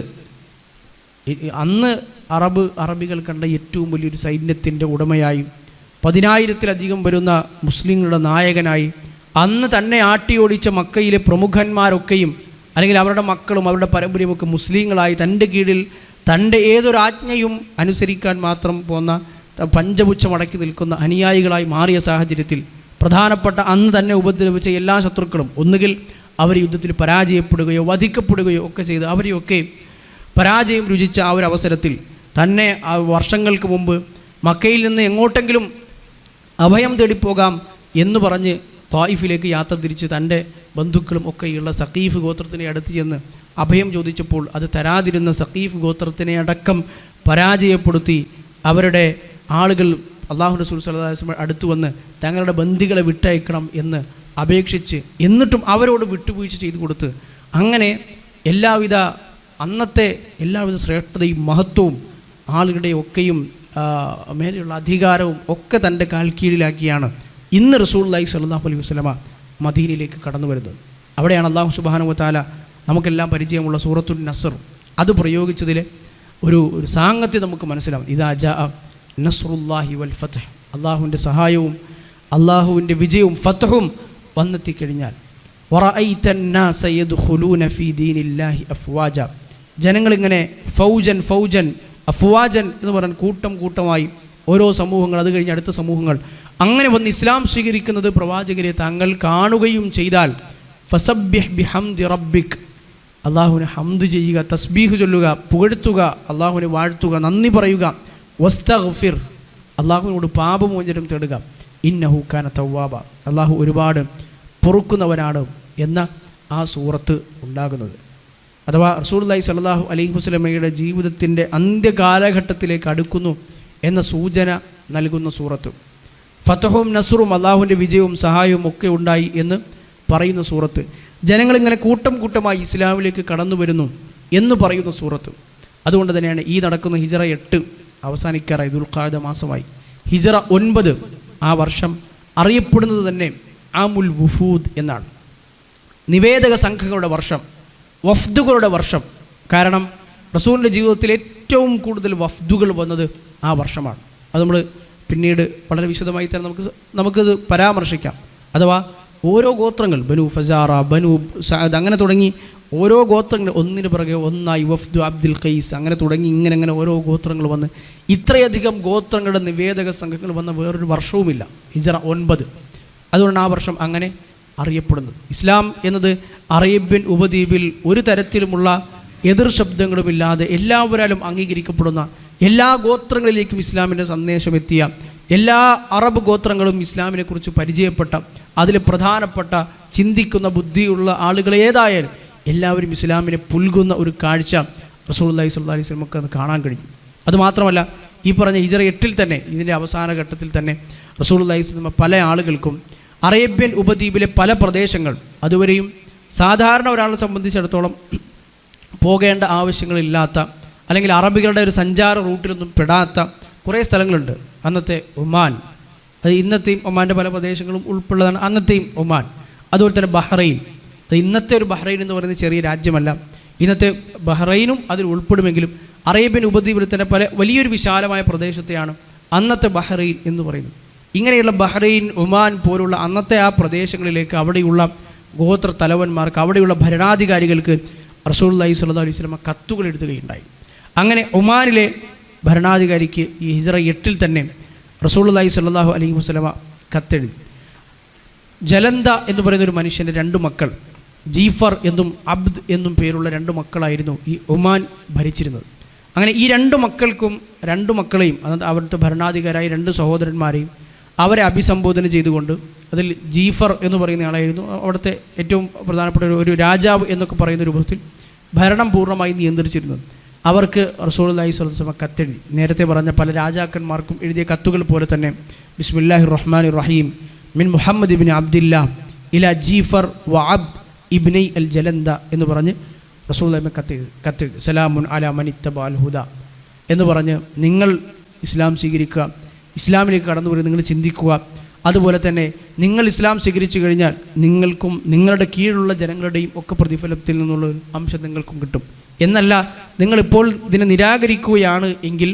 Speaker 1: അന്ന് അറബികൾ കണ്ട ഏറ്റവും വലിയൊരു സൈന്യത്തിൻ്റെ ഉടമയായി 10,000-ലധികം വരുന്ന മുസ്ലിങ്ങളുടെ നായകനായി അന്ന് തന്നെ ആട്ടിയോടിച്ച മക്കയിലെ പ്രമുഖന്മാരൊക്കെയും അല്ലെങ്കിൽ അവരുടെ മക്കളും അവരുടെ പരമ്പരയുമൊക്കെ മുസ്ലിങ്ങളായി തൻ്റെ കീഴിൽ തൻ്റെ ഏതൊരാജ്ഞയും അനുസരിക്കാൻ മാത്രം പോന്ന പഞ്ചപുച്ഛമടക്കി നിൽക്കുന്ന അനുയായികളായി മാറിയ സാഹചര്യത്തിൽ പ്രധാനപ്പെട്ട അന്ന് തന്നെ ഉപദ്രവിച്ച എല്ലാ ശത്രുക്കളും ഒന്നുകിൽ അവർ യുദ്ധത്തിൽ പരാജയപ്പെടുകയോ വധിക്കപ്പെടുകയോ ഒക്കെ ചെയ്ത് അവരെയൊക്കെ പരാജയം രുചിച്ച ആ ഒരു അവസരത്തിൽ തന്നെ വർഷങ്ങൾക്ക് മുമ്പ് മക്കയിൽ നിന്ന് എങ്ങോട്ടെങ്കിലും അഭയം തേടിപ്പോകാം എന്ന് പറഞ്ഞ് ത്വായിഫിലേക്ക് യാത്ര തിരിച്ച് തൻ്റെ ബന്ധുക്കളും ഒക്കെയുള്ള സഖീഫ് ഗോത്രത്തിനെ അടുത്ത് ചെന്ന് അഭയം ചോദിച്ചപ്പോൾ അത് തരാതിരുന്ന സഖീഫ് ഗോത്രത്തിനെ അടക്കം പരാജയപ്പെടുത്തി അവരുടെ ആളുകൾ അല്ലാഹു റസൂൽ സ്വല്ലല്ലാഹു അലൈഹി വസല്ലം അടുത്തു വന്ന് തങ്ങളുടെ ബന്ദികളെ വിട്ടയക്കണം എന്ന് അപേക്ഷിച്ച് എന്നിട്ടും അവരോട് വിട്ടുവീഴ്ച ചെയ്തു കൊടുത്ത് അങ്ങനെ അന്നത്തെ എല്ലാവിധ ശ്രേഷ്ഠതയും മഹത്വവും ആളുകളുടെ ഒക്കെയും മേലെയുള്ള അധികാരവും ഒക്കെ തൻ്റെ കാൽ കീഴിലാക്കിയാണ് ഇന്ന് റസൂലുള്ളാഹി സ്വല്ലല്ലാഹു അലൈഹി വസല്ലമ മദീനയിലേക്ക് കടന്നു വരുന്നത്. അവിടെയാണ് അല്ലാഹു സുബ്ഹാനഹു വ തആല നമുക്കെല്ലാം പരിചയമുള്ള സൂറത്തുൻ നസ്ർ അത് പ്രയോഗിച്ചതിൽ ഒരു സാങ്കത്യം നമുക്ക് മനസ്സിലാവും. ഇദാ ജാഅ നസ്റുല്ലാഹി വൽ ഫത്ഹ്, അള്ളാഹുവിൻ്റെ സഹായവും അള്ളാഹുവിൻ്റെ വിജയവും ഫതഹും വന്നെത്തിക്കഴിഞ്ഞാൽ വറഅയ്ത അന്നാസ യദ്ഖുലൂന ഫീ ദീനില്ലാഹി അഫ്വാജ, ജനങ്ങളിങ്ങനെ ഫൗജൻ ഫൗജൻ അഫ്വാജൻ എന്ന് പറഞ്ഞാൽ കൂട്ടം കൂട്ടമായി ഓരോ സമൂഹങ്ങൾ, അത് കഴിഞ്ഞ് അടുത്ത സമൂഹങ്ങൾ, അങ്ങനെ വന്ന് ഇസ്ലാം സ്വീകരിക്കുന്നത് പ്രവാചകരെ താങ്കൾ കാണുകയും ചെയ്താൽ ഫസബ്ബിഹ് ബിഹംദി റബ്ബിക്, അള്ളാഹുവിനെ ഹംദ് ചെയ്യുക, തസ്ബീഹ് ചൊല്ലുക, പുകഴ്ത്തുക, അള്ളാഹുവിനെ വാഴ്ത്തുക, നന്ദി പറയുക, വസ്തഗ്ഫിർ, അള്ളാഹുവിനോട് പാപമോചനം തേടുക, ഇന്നഹു കാന തവ്വാബ, അള്ളാഹു ഒരുപാട് പൊറുക്കുന്നവനാണ് എന്ന ആ സൂറത്ത് ഉണ്ടാകുന്നത്. അഥവാ റസൂലുള്ളാഹി സ്വല്ലല്ലാഹു അലൈഹി വസല്ലമയുടെ ജീവിതത്തിൻ്റെ അന്ത്യകാലഘട്ടത്തിലേക്ക് അടുക്കുന്നു എന്ന സൂചന നൽകുന്ന സൂറത്ത്. ഫതഹും നസ്റും, അള്ളാഹുവിൻ്റെ വിജയവും സഹായവും ഒക്കെ ഉണ്ടായി എന്ന് പറയുന്ന സൂറത്ത്. ജനങ്ങളിങ്ങനെ കൂട്ടം കൂട്ടമായി ഇസ്ലാമിലേക്ക് കടന്നു വരുന്നു എന്ന് പറയുന്ന സൂറത്ത്. അതുകൊണ്ട് തന്നെയാണ് ഈ നടക്കുന്ന ഹിജറ 8 അവസാനിക്കാറായി, ദുൽഖഅദ മാസമായി. ഹിജറ 9 ആ വർഷം അറിയപ്പെടുന്നത് തന്നെ ആമുൽ വുഫൂദ് എന്നാണ്, നിവേദക സംഘങ്ങളുടെ വർഷം, വഫ്ദുകളുടെ വർഷം. കാരണം റസൂലിൻ്റെ ജീവിതത്തിൽ ഏറ്റവും കൂടുതൽ വഫ്ദുകൾ വന്നത് ആ വർഷമാണ്. അത് നമ്മൾ പിന്നീട് വളരെ വിശദമായി തന്നെ നമുക്കത് പരാമർശിക്കാം. അഥവാ ഓരോ ഗോത്രങ്ങൾ, ബനു ഫസാറ, ബനു സഅദ്, അങ്ങനെ തുടങ്ങി ഓരോ ഗോത്രങ്ങൾ ഒന്നിനു പിറകെ ഒന്നായി, വഫ്ദു അബ്ദുൽ ഖൈസ്, അങ്ങനെ തുടങ്ങി ഇങ്ങനെ ഓരോ ഗോത്രങ്ങൾ വന്ന് ഇത്രയധികം ഗോത്രങ്ങളുടെ നിവേദക സംഘങ്ങൾ വന്ന വേറൊരു വർഷവുമില്ല ഹിജറ 9. അതുകൊണ്ട് ആ വർഷം അങ്ങനെ അറിയപ്പെടുന്നത്. ഇസ്ലാം എന്നത് അറേബ്യൻ ഉപദ്വീപിൽ ഒരു തരത്തിലുമുള്ള എതിർ ശബ്ദങ്ങളുമില്ലാതെ എല്ലാവരാലും അംഗീകരിക്കപ്പെടുന്ന, എല്ലാ ഗോത്രങ്ങളിലേക്കും ഇസ്ലാമിൻ്റെ സന്ദേശം എത്തിയ, എല്ലാ അറബ് ഗോത്രങ്ങളും ഇസ്ലാമിനെക്കുറിച്ച് പരിചയപ്പെട്ട, അതിൽ പ്രധാനപ്പെട്ട ചിന്തിക്കുന്ന ബുദ്ധിയുള്ള ആളുകൾ ഏതായാലും എല്ലാവരും ഇസ്ലാമിനെ പുൽകുന്ന ഒരു കാഴ്ച റസൂലുള്ളാഹി സ്വല്ലല്ലാഹി അലൈഹി വസല്ലമക്ക് അത് കാണാൻ കഴിഞ്ഞു. അതുമാത്രമല്ല, ഈ പറഞ്ഞ ഹിജറ 8 തന്നെ, ഇതിൻ്റെ അവസാന ഘട്ടത്തിൽ തന്നെ റസൂലുള്ളാഹി സ്വല്ലല്ലാഹി അലൈഹി വസല്ലമ പല ആളുകൾക്കും അറേബ്യൻ ഉപദ്വീപിലെ പല പ്രദേശങ്ങൾ, അതുവരെയും സാധാരണ ഒരാളെ സംബന്ധിച്ചിടത്തോളം പോകേണ്ട ആവശ്യങ്ങളില്ലാത്ത, അല്ലെങ്കിൽ അറബികളുടെ ഒരു സഞ്ചാര റൂട്ടിലൊന്നും പെടാത്ത കുറേ സ്ഥലങ്ങളുണ്ട്. അന്നത്തെ ഒമാൻ, അത് ഇന്നത്തെയും ഒമാൻ്റെ പല പ്രദേശങ്ങളും ഉൾപ്പെടെയാണ് അന്നത്തെയും ഒമാൻ. അതുപോലെ തന്നെ ബഹ്റൈൻ, അത് ഇന്നത്തെ ഒരു ബഹ്റൈൻ എന്ന് പറയുന്നത് ചെറിയ രാജ്യമല്ല, ഇന്നത്തെ ബഹ്റൈനും അതിൽ ഉൾപ്പെടുമെങ്കിലും അറേബ്യൻ ഉപദ്വീപിൽ തന്നെ വലിയൊരു വിശാലമായ പ്രദേശത്തെയാണ് അന്നത്തെ ബഹ്റൈൻ എന്ന് പറയുന്നത്. ഇങ്ങനെയുള്ള ബഹ്റൈൻ, ഒമാൻ പോലുള്ള അന്നത്തെ ആ പ്രദേശങ്ങളിലേക്ക് അവിടെയുള്ള ഗോത്ര തലവന്മാർക്ക്, അവിടെയുള്ള ഭരണാധികാരികൾക്ക് റസൂലുള്ളാഹി സ്വല്ലല്ലാഹു അലൈഹി വസല്ലമ കത്തുകൾ എഴുതുകയുണ്ടായി. അങ്ങനെ ഒമാനിലെ ഭരണാധികാരിക്ക് ഈ ഹിജറ 8 തന്നെ റസൂലുള്ളാഹി സ്വല്ലല്ലാഹു അലൈഹി വസല്ലമ കത്തെഴുതി. ജലന്ത എന്ന് പറയുന്ന ഒരു മനുഷ്യൻ്റെ 2 മക്കൾ, ജീഫർ എന്നും അബ്ദ് എന്നും പേരുള്ള 2 മക്കളായിരുന്നു ഈ ഒമാൻ ഭരിച്ചിരുന്നത്. അങ്ങനെ ഈ 2 മക്കൾക്കും 2 മക്കളെയും, അതായത് അവിടുത്തെ ഭരണാധികാരിയായ 2 സഹോദരന്മാരെയും അവരെ അഭിസംബോധന ചെയ്തുകൊണ്ട്, അതിൽ ജീഫർ എന്ന് പറയുന്ന ആളായിരുന്നു അവിടുത്തെ ഏറ്റവും പ്രധാനപ്പെട്ട ഒരു രാജാവ് എന്നൊക്കെ പറയുന്ന രൂപത്തിൽ ഭരണം പൂർണ്ണമായി നിയന്ത്രിച്ചിരുന്നത്. അവർക്ക് റസൂലുള്ളാഹി സ്വല്ലല്ലാഹു അലൈഹി വസല്ലം കത്തെഴുതി. നേരത്തെ പറഞ്ഞ പല രാജാക്കന്മാർക്കും എഴുതിയ കത്തുകൾ പോലെ തന്നെ ബിസ്മില്ലാഹിർ റഹ്മാനിർ റഹീം മിൻ മുഹമ്മദ് ഇബ്നു അബ്ദില്ലാ ഇലാ ജീഫർ വ അബ്ദ് ഇബ്നൈ അൽ ജലന്ത എന്ന് പറഞ്ഞ് റസൂലുള്ളാഹി കത്തെഴുതി. സലാമുൻ അലാ മനിത്തബഅൽ ഹുദ എന്ന് പറഞ്ഞ് നിങ്ങൾ ഇസ്ലാം സ്വീകരിക്കുക, ഇസ്ലാമിലേക്ക് കടന്നു വരും, നിങ്ങൾ ചിന്തിക്കുക. അതുപോലെ തന്നെ നിങ്ങൾ ഇസ്ലാം സ്വീകരിച്ചു കഴിഞ്ഞാൽ നിങ്ങൾക്കും നിങ്ങളുടെ കീഴിലുള്ള ജനങ്ങളുടെയും ഒക്കെ പ്രതിഫലത്തിൽ നിന്നുള്ള അംശം നിങ്ങൾക്കും കിട്ടും. എന്നല്ല, നിങ്ങളിപ്പോൾ ഇതിനെ നിരാകരിക്കുകയാണ് എങ്കിൽ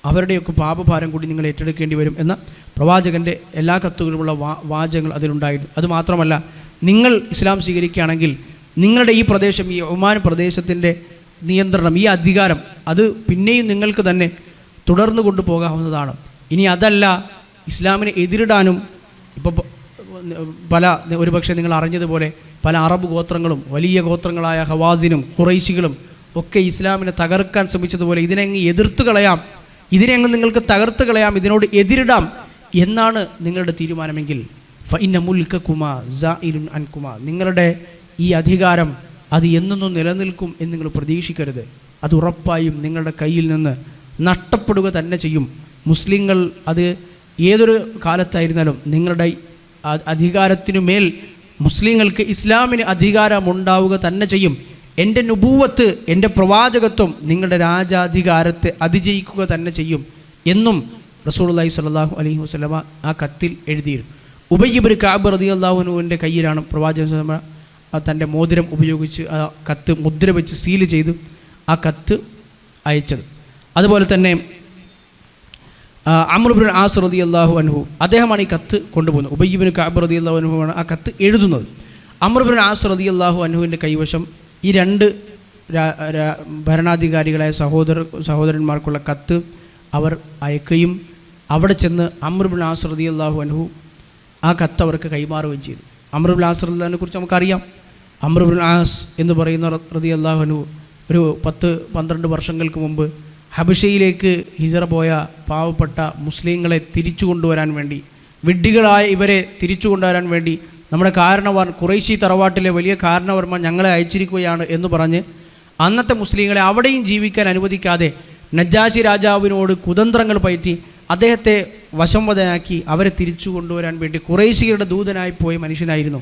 Speaker 1: അവരുടെയൊക്കെ പാപഭാരം കൂടി നിങ്ങൾ ഏറ്റെടുക്കേണ്ടി വരും എന്ന പ്രവാചകൻ്റെ എല്ലാ കത്തുകളുമുള്ള വാചകങ്ങൾ അതിലുണ്ടായിരുന്നു. അതുമാത്രമല്ല, നിങ്ങൾ ഇസ്ലാം സ്വീകരിക്കുകയാണെങ്കിൽ നിങ്ങളുടെ ഈ പ്രദേശം, ഈ ഒമാൻ പ്രദേശത്തിൻ്റെ നിയന്ത്രണം, ഈ അധികാരം, അത് പിന്നെയും നിങ്ങൾക്ക് തന്നെ തുടർന്നു കൊണ്ടുപോകാവുന്നതാണ്. ഇനി അതല്ല, ഇസ്ലാമിനെ എതിരിടാനും ഇപ്പോൾ ഒരുപക്ഷെ നിങ്ങൾ അറിഞ്ഞതുപോലെ പല അറബ് ഗോത്രങ്ങളും വലിയ ഗോത്രങ്ങളായ ഹവാസിനും ഖുറൈശികളും ഒക്കെ ഇസ്ലാമിനെ തകർക്കാൻ ശ്രമിച്ചതുപോലെ ഇതിനെങ്ങ് എതിർത്ത് കളയാം, ഇതിനെങ്ങ് നിങ്ങൾക്ക് തകർത്ത് കളയാം, ഇതിനോട് എതിരിടാം എന്നാണ് നിങ്ങളുടെ തീരുമാനമെങ്കിൽ ഫഇന്ന മുൽക്കകുമാ സായിലുൻ അൻകുമാ, നിങ്ങളുടെ ഈ അധികാരം അത് എന്നൊന്നും നിലനിൽക്കും എന്ന് നിങ്ങൾ പ്രതീക്ഷിക്കരുത്. അത് ഉറപ്പായും നിങ്ങളുടെ കയ്യിൽ നിന്ന് നഷ്ടപ്പെടുക തന്നെ ചെയ്യും. മുസ്ലിങ്ങൾ അത് ഏതൊരു കാലത്തായിരുന്നാലും നിങ്ങളുടെ അധികാരത്തിനു മേൽ മുസ്ലിങ്ങൾക്ക്, ഇസ്ലാമിന് അധികാരമുണ്ടാവുക തന്നെ ചെയ്യും. എൻ്റെ നുബൂവത്ത്, എൻ്റെ പ്രവാചകത്വം നിങ്ങളുടെ രാജാധികാരത്തെ അതിജയിക്കുക തന്നെ ചെയ്യും എന്നും റസൂലുള്ളാഹി സ്വല്ലല്ലാഹു അലൈഹി വസല്ലമ ആ കത്തിൽ എഴുതിയിരുന്നു. ഉബയ്യ് ഇബ്നു കഅബ് റളിയല്ലാഹു അൻഹുവിൻ്റെ കയ്യിലാണ് പ്രവാചകൻ തൻ്റെ മോതിരം ഉപയോഗിച്ച് ആ കത്ത് മുദ്ര വെച്ച് സീൽ ചെയ്ത് ആ കത്ത് അയച്ചത്. അതുപോലെ തന്നെ അംർ ഇബ്നുൽ ആസ് റളിയല്ലാഹു അൻഹു അദ്ദേഹമാണ് ഈ കത്ത് കൊണ്ടുപോകുന്നത്. ഉബയ്യ് ഇബ്നു കഅബ് റളിയല്ലാഹു അൻഹുവാണ് ആ കത്ത് എഴുതുന്നത്. അംർ ഇബ്നുൽ ആസ് റളിയല്ലാഹു അൻഹുവിൻ്റെ കൈവശം ഈ രണ്ട് ഭരണാധികാരികളായ സഹോദരന്മാർക്കുള്ള കത്ത് അവർ അയക്കുകയും അവിടെ ചെന്ന് അംർ ഇബ്നുൽ ആസ് റളിയല്ലാഹു അൻഹു ആ കത്ത് അവർക്ക് കൈമാറുകയും ചെയ്തു. അംർ ഇബ്നുൽ ആസ് റളിയല്ലാഹുവിനെ കുറിച്ച് നമുക്കറിയാം. അംർ ഇബ്നുൽ ആസ് എന്ന് പറയുന്ന റളിയല്ലാഹു അൻഹു ഒരു 10-12 വർഷങ്ങൾക്ക് മുമ്പ് ഹബശയിലേക്ക് ഹിജറ പോയ പാവപ്പെട്ട മുസ്ലിങ്ങളെ തിരിച്ചു കൊണ്ടുവരാൻ വേണ്ടി, വിഡ്ഢികളായ ഇവരെ തിരിച്ചു കൊണ്ടുവരാൻ വേണ്ടി നമ്മുടെ കാരണവർ ഖുറൈശി തറവാട്ടിലെ വലിയ കാരണവർമാർ ഞങ്ങളെ അയച്ചിരിക്കുകയാണ് എന്ന് പറഞ്ഞ് അന്നത്തെ മുസ്ലിങ്ങളെ അവിടെയും ജീവിക്കാൻ അനുവദിക്കാതെ നജ്ജാശി രാജാവിനോട് കുതന്ത്രങ്ങൾ പയറ്റി അദ്ദേഹത്തെ വശംവദനാക്കി അവരെ തിരിച്ചു കൊണ്ടുവരാൻ വേണ്ടി ഖുറൈശികളുടെ ദൂതനായി പോയ മനുഷ്യനായിരുന്നു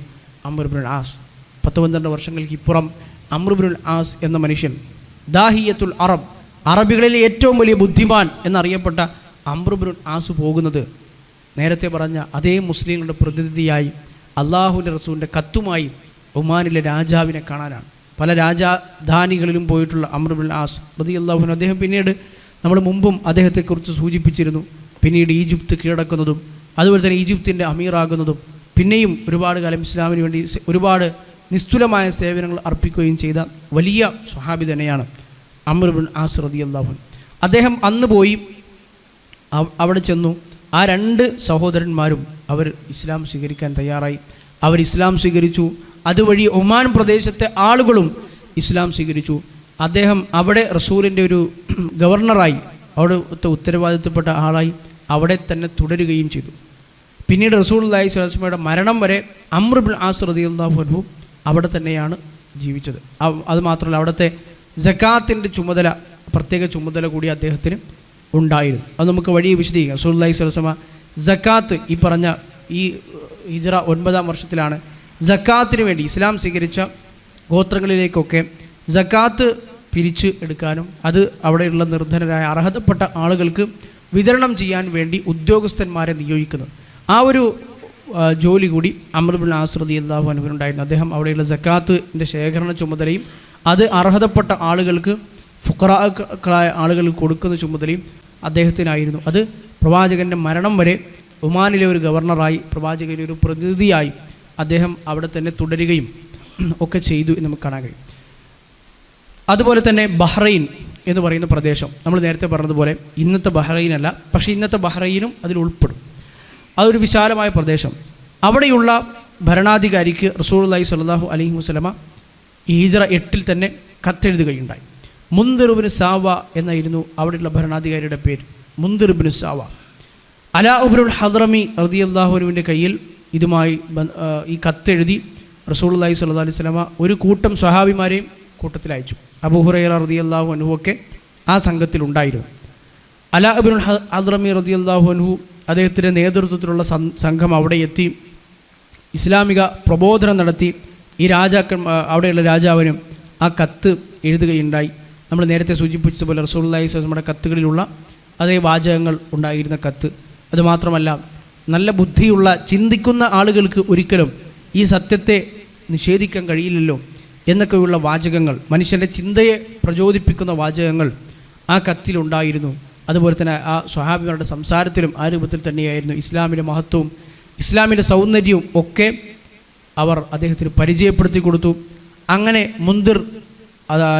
Speaker 1: അംർ ഇബ്നുൽ ആസ്. 10-12 വർഷങ്ങൾക്ക് ഇപ്പുറം അംർ ഇബ്നുൽ ആസ് എന്ന മനുഷ്യൻ ദാഹിയത്തുൽ അറബ്, അറബികളിലെ ഏറ്റവും വലിയ ബുദ്ധിമാൻ എന്നറിയപ്പെട്ട അംർ ഇബ്നുൽ ആസ് പോകുന്നത് നേരത്തെ പറഞ്ഞ അതേ മുസ്ലിങ്ങളുടെ പ്രതിനിധിയായി അള്ളാഹുവിൻ്റെ റസൂലിൻ്റെ കത്തുമായി ഒമാനിലെ രാജാവിനെ കാണാനാണ്. പല രാജധാനികളിലും പോയിട്ടുള്ള അംർ ഇബ്നുൽ ആസ് റളിയല്ലാഹു അൻഹു അദ്ദേഹം പിന്നീട് നമ്മൾ മുമ്പും അദ്ദേഹത്തെക്കുറിച്ച് സൂചിപ്പിച്ചിരുന്നു. പിന്നീട് ഈജിപ്ത് കീഴടക്കുന്നതും അതുപോലെ തന്നെ ഈജിപ്തിൻ്റെ അമീറാകുന്നതും പിന്നെയും ഒരുപാട് കാലം ഇസ്ലാമിന് വേണ്ടി ഒരുപാട് നിസ്തുലമായ സേവനങ്ങൾ അർപ്പിക്കുകയും ചെയ്ത വലിയ സ്വഹാബി തന്നെയാണ് അംർ ഇബ്നുൽ ആസ് റളിയല്ലാഹു അൻഹു. അദ്ദേഹം അന്ന് പോയി അവിടെ ചെന്നു. ആ രണ്ട് സഹോദരന്മാരും അവർ ഇസ്ലാം സ്വീകരിക്കാൻ തയ്യാറായി. അവർ ഇസ്ലാം സ്വീകരിച്ചു. അതുവഴി ഒമാൻ പ്രദേശത്തെ ആളുകളും ഇസ്ലാം സ്വീകരിച്ചു. അദ്ദേഹം അവിടെ റസൂലിൻ്റെ ഒരു ഗവർണറായി, അവിടുത്തെ ഉത്തരവാദിത്തപ്പെട്ട ആളായി അവിടെ തന്നെ തുടരുകയും ചെയ്തു. പിന്നീട് റസൂലുള്ളാഹി സ്വല്ലല്ലാഹു അലൈഹി വസല്ലമയുടെ മരണം വരെ അംർ ഇബ്നുൽ ആസ് റളിയല്ലാഹു അൻഹു അവിടെ തന്നെയാണ് ജീവിച്ചത്. അതുമാത്രമല്ല അവിടുത്തെ സക്കാത്തിൻ്റെ ചുമതല, പ്രത്യേക ചുമതല കൂടി അദ്ദേഹത്തിന് ഉണ്ടായിരുന്നു. അത് നമുക്ക് വഴി വിശദീകരിക്കാം. റസൂലുള്ളാഹി സ്വല്ലല്ലാഹു അലൈഹി വസല്ലമ സക്കാത്ത് ഈ പറഞ്ഞ ഈ ഹിജ്റ 9-ാം വർഷത്തിലാണ് സക്കാത്തിന് വേണ്ടി ഇസ്ലാം സ്വീകരിച്ച ഗോത്രങ്ങളിലേക്കൊക്കെ സക്കാത്ത് പിരിച്ച് എടുക്കാനും അത് അവിടെയുള്ള നിർധനരായ അർഹതപ്പെട്ട ആളുകൾക്ക് വിതരണം ചെയ്യാൻ വേണ്ടി ഉദ്യോഗസ്ഥന്മാരെ നിയോഗിക്കുന്നത്. ആ ഒരു ജോലി കൂടി അംർ ഇബ്നുൽ ആസ് റളിയല്ലാഹു അൻഹുവിനുണ്ടായിരുന്നു. അദ്ദേഹം അവിടെയുള്ള സക്കാത്തിൻ്റെ ശേഖരണ ചുമതലയും അത് അർഹതപ്പെട്ട ആളുകൾക്ക്, ഫുഖറാക്കളായ ആളുകൾക്ക് കൊടുക്കുന്ന ചുമതലയും അദ്ദേഹത്തിനായിരുന്നു. അത് പ്രവാചകൻ്റെ മരണം വരെ ഒമാനിലെ ഒരു ഗവർണറായി, പ്രവാചകൻ്റെ ഒരു പ്രതിനിധിയായി അദ്ദേഹം അവിടെ തന്നെ തുടരുകയും ഒക്കെ ചെയ്തു എന്ന് നമുക്ക് കാണാൻ കഴിയും. അതുപോലെ തന്നെ ബഹ്റൈൻ എന്ന് പറയുന്ന പ്രദേശം നമ്മൾ നേരത്തെ പറഞ്ഞതുപോലെ ഇന്നത്തെ ബഹ്റൈനല്ല, പക്ഷേ ഇന്നത്തെ ബഹ്റൈനും അതിൽ ഉൾപ്പെടും. അതൊരു വിശാലമായ പ്രദേശം. അവിടെയുള്ള ഭരണാധികാരിക്ക് റസൂലുള്ളാഹി സ്വല്ലല്ലാഹു അലൈഹി വസല്ലമ ഈ ഹിജ്റ 8 തന്നെ കത്തെഴുതുകയുണ്ടായി. മുൻദിർ ഇബ്നു സാവ എന്നായിരുന്നു അവിടെയുള്ള ഭരണാധികാരിയുടെ പേര്. മുൻദിർ ഇബ്നു സാവ അലാ ഇബ്നുൽ ഹദ്റമി റളിയല്ലാഹു അൻഹുവിൻ്റെ കയ്യിൽ ഇതുമായി ഈ കത്തെഴുതി റസൂലുള്ളാഹി സ്വല്ലല്ലാഹു അലൈഹി വസല്ലമ ഒരു കൂട്ടം സ്വഹാബിമാരെയും കൂട്ടത്തിൽ അയച്ചു. അബൂ ഹുറൈറ റളിയല്ലാഹു അൻഹു ഒക്കെ ആ സംഘത്തിലുണ്ടായിരുന്നു. അലാ ഇബ്നുൽ ഹദ്റമി റളിയല്ലാഹു അൻഹു അദ്ദേഹത്തിൻ്റെ നേതൃത്വത്തിലുള്ള സംഘം അവിടെ എത്തി ഇസ്ലാമിക പ്രബോധനം നടത്തി. ഈ അവിടെയുള്ള രാജാവിനും ആ കത്ത് എഴുതുകയുണ്ടായി. നമ്മൾ നേരത്തെ സൂചിപ്പിച്ചതുപോലെ റസൂലുള്ളാഹി സ്വല്ലല്ലാഹു അലൈഹി വസല്ലമയുടെ കത്തുകളിലുള്ള അതേ വാചകങ്ങൾ ഉണ്ടായിരുന്ന കത്ത്. അതുമാത്രമല്ല നല്ല ബുദ്ധിയുള്ള ചിന്തിക്കുന്ന ആളുകൾക്ക് ഒരിക്കലും ഈ സത്യത്തെ നിഷേധിക്കാൻ കഴിയില്ലല്ലോ എന്നൊക്കെയുള്ള വാചകങ്ങൾ, മനുഷ്യൻ്റെ ചിന്തയെ പ്രചോദിപ്പിക്കുന്ന വാചകങ്ങൾ ആ കത്തിലുണ്ടായിരുന്നു. അതുപോലെ തന്നെ ആ സ്വഹാബികളുടെ സംസാരത്തിലും ആ രൂപത്തിൽ തന്നെയായിരുന്നു. ഇസ്ലാമിൻ്റെ മഹത്വവും ഇസ്ലാമിൻ്റെ സൗന്ദര്യവും ഒക്കെ അവർ അദ്ദേഹത്തിന് പരിചയപ്പെടുത്തി കൊടുത്തു. അങ്ങനെ മുൻദിർ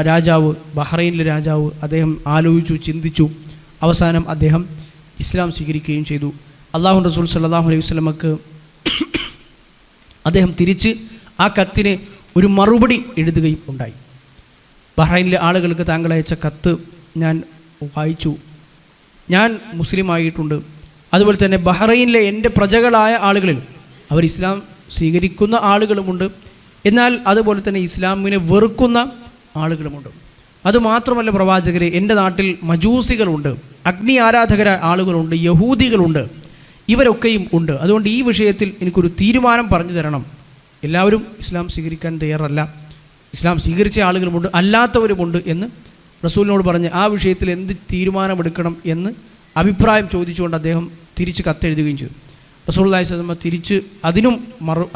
Speaker 1: രാജാവ്, ബഹ്റൈനിലെ രാജാവ്, അദ്ദേഹം ആലോചിച്ചു, ചിന്തിച്ചു. അവസാനം അദ്ദേഹം ഇസ്ലാം സ്വീകരിക്കുകയും ചെയ്തു. അല്ലാഹു റസൂൽ സല്ലല്ലാഹു അലൈഹി വസല്ലമക്ക് അദ്ദേഹം തിരിച്ച് ആ കത്തിന് ഒരു മറുപടി എഴുതുകയും ഉണ്ടായി. ബഹ്റൈനിലെ ആളുകൾക്ക് താങ്കൾ അയച്ച കത്ത് ഞാൻ വായിച്ചു, ഞാൻ മുസ്ലിമായിട്ടുണ്ട്. അതുപോലെ തന്നെ ബഹ്റൈനിലെ എൻ്റെ പ്രജകളായ ആളുകളിൽ അവർ ഇസ്ലാം സ്വീകരിക്കുന്ന ആളുകളുമുണ്ട്, എന്നാൽ അതുപോലെ തന്നെ ഇസ്ലാമിനെ വെറുക്കുന്ന ആളുകളുമുണ്ട്. അതുമാത്രമല്ല പ്രവാചകരെ, എൻ്റെ നാട്ടിൽ മജൂസികളുണ്ട്, അഗ്നി ആരാധകരായ ആളുകളുണ്ട്, യഹൂദികളുണ്ട്, ഇവരൊക്കെയും ഉണ്ട്. അതുകൊണ്ട് ഈ വിഷയത്തിൽ എനിക്കൊരു തീരുമാനം പറഞ്ഞു തരണം. എല്ലാവരും ഇസ്ലാം സ്വീകരിക്കാൻ തയ്യാറല്ല, ഇസ്ലാം സ്വീകരിച്ച ആളുകളുമുണ്ട്, അല്ലാത്തവരുമുണ്ട് എന്ന് റസൂലിനോട് പറഞ്ഞ് ആ വിഷയത്തിൽ എന്ത് തീരുമാനമെടുക്കണം എന്ന് അഭിപ്രായം ചോദിച്ചുകൊണ്ട് അദ്ദേഹം തിരിച്ച് കത്തെഴുതുകയും ചെയ്തു. റസൂലുള്ളാഹി സ്വല്ലല്ലാഹു അലൈഹി വസല്ലം തിരിച്ച് അതിനും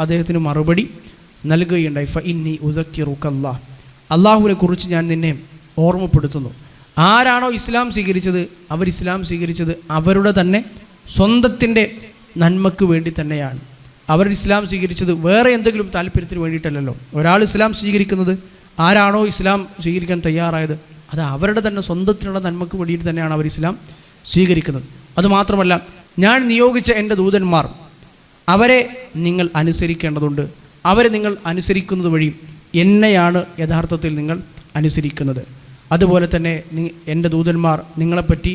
Speaker 1: അദ്ദേഹത്തിന് മറുപടി നൽകുകയുണ്ടായി. ഫഇന്നി ഉദക്കിറുക അല്ലാഹ്, അള്ളാഹുവിനെ കുറിച്ച് ഞാൻ നിന്നെ ഓർമ്മപ്പെടുത്തുന്നു. ആരാണോ ഇസ്ലാം സ്വീകരിച്ചത് അവർ ഇസ്ലാം സ്വീകരിച്ചത് അവരുടെ തന്നെ സ്വന്തത്തിൻ്റെ നന്മയ്ക്ക് വേണ്ടി തന്നെയാണ്. അവർ ഇസ്ലാം സ്വീകരിച്ചത് വേറെ എന്തെങ്കിലും താല്പര്യത്തിന് വേണ്ടിയിട്ടല്ലല്ലോ. ഒരാൾ ഇസ്ലാം സ്വീകരിക്കുന്നത്, ആരാണോ ഇസ്ലാം സ്വീകരിക്കാൻ തയ്യാറായത്, അത് അവരുടെ തന്നെ സ്വന്തത്തിനുള്ള നന്മയ്ക്ക് വേണ്ടിയിട്ട് തന്നെയാണ് അവർ ഇസ്ലാം സ്വീകരിക്കുന്നത്. അതുമാത്രമല്ല, ഞാൻ നിയോഗിച്ച എൻ്റെ ദൂതന്മാർ, അവരെ നിങ്ങൾ അനുസരിക്കേണ്ടതുണ്ട്. അവരെ നിങ്ങൾ അനുസരിക്കുന്നത് വഴി എന്നെയാണ് യഥാർത്ഥത്തിൽ നിങ്ങൾ അനുസരിക്കുന്നത്. അതുപോലെ തന്നെ എൻ്റെ ദൂതന്മാർ നിങ്ങളെപ്പറ്റി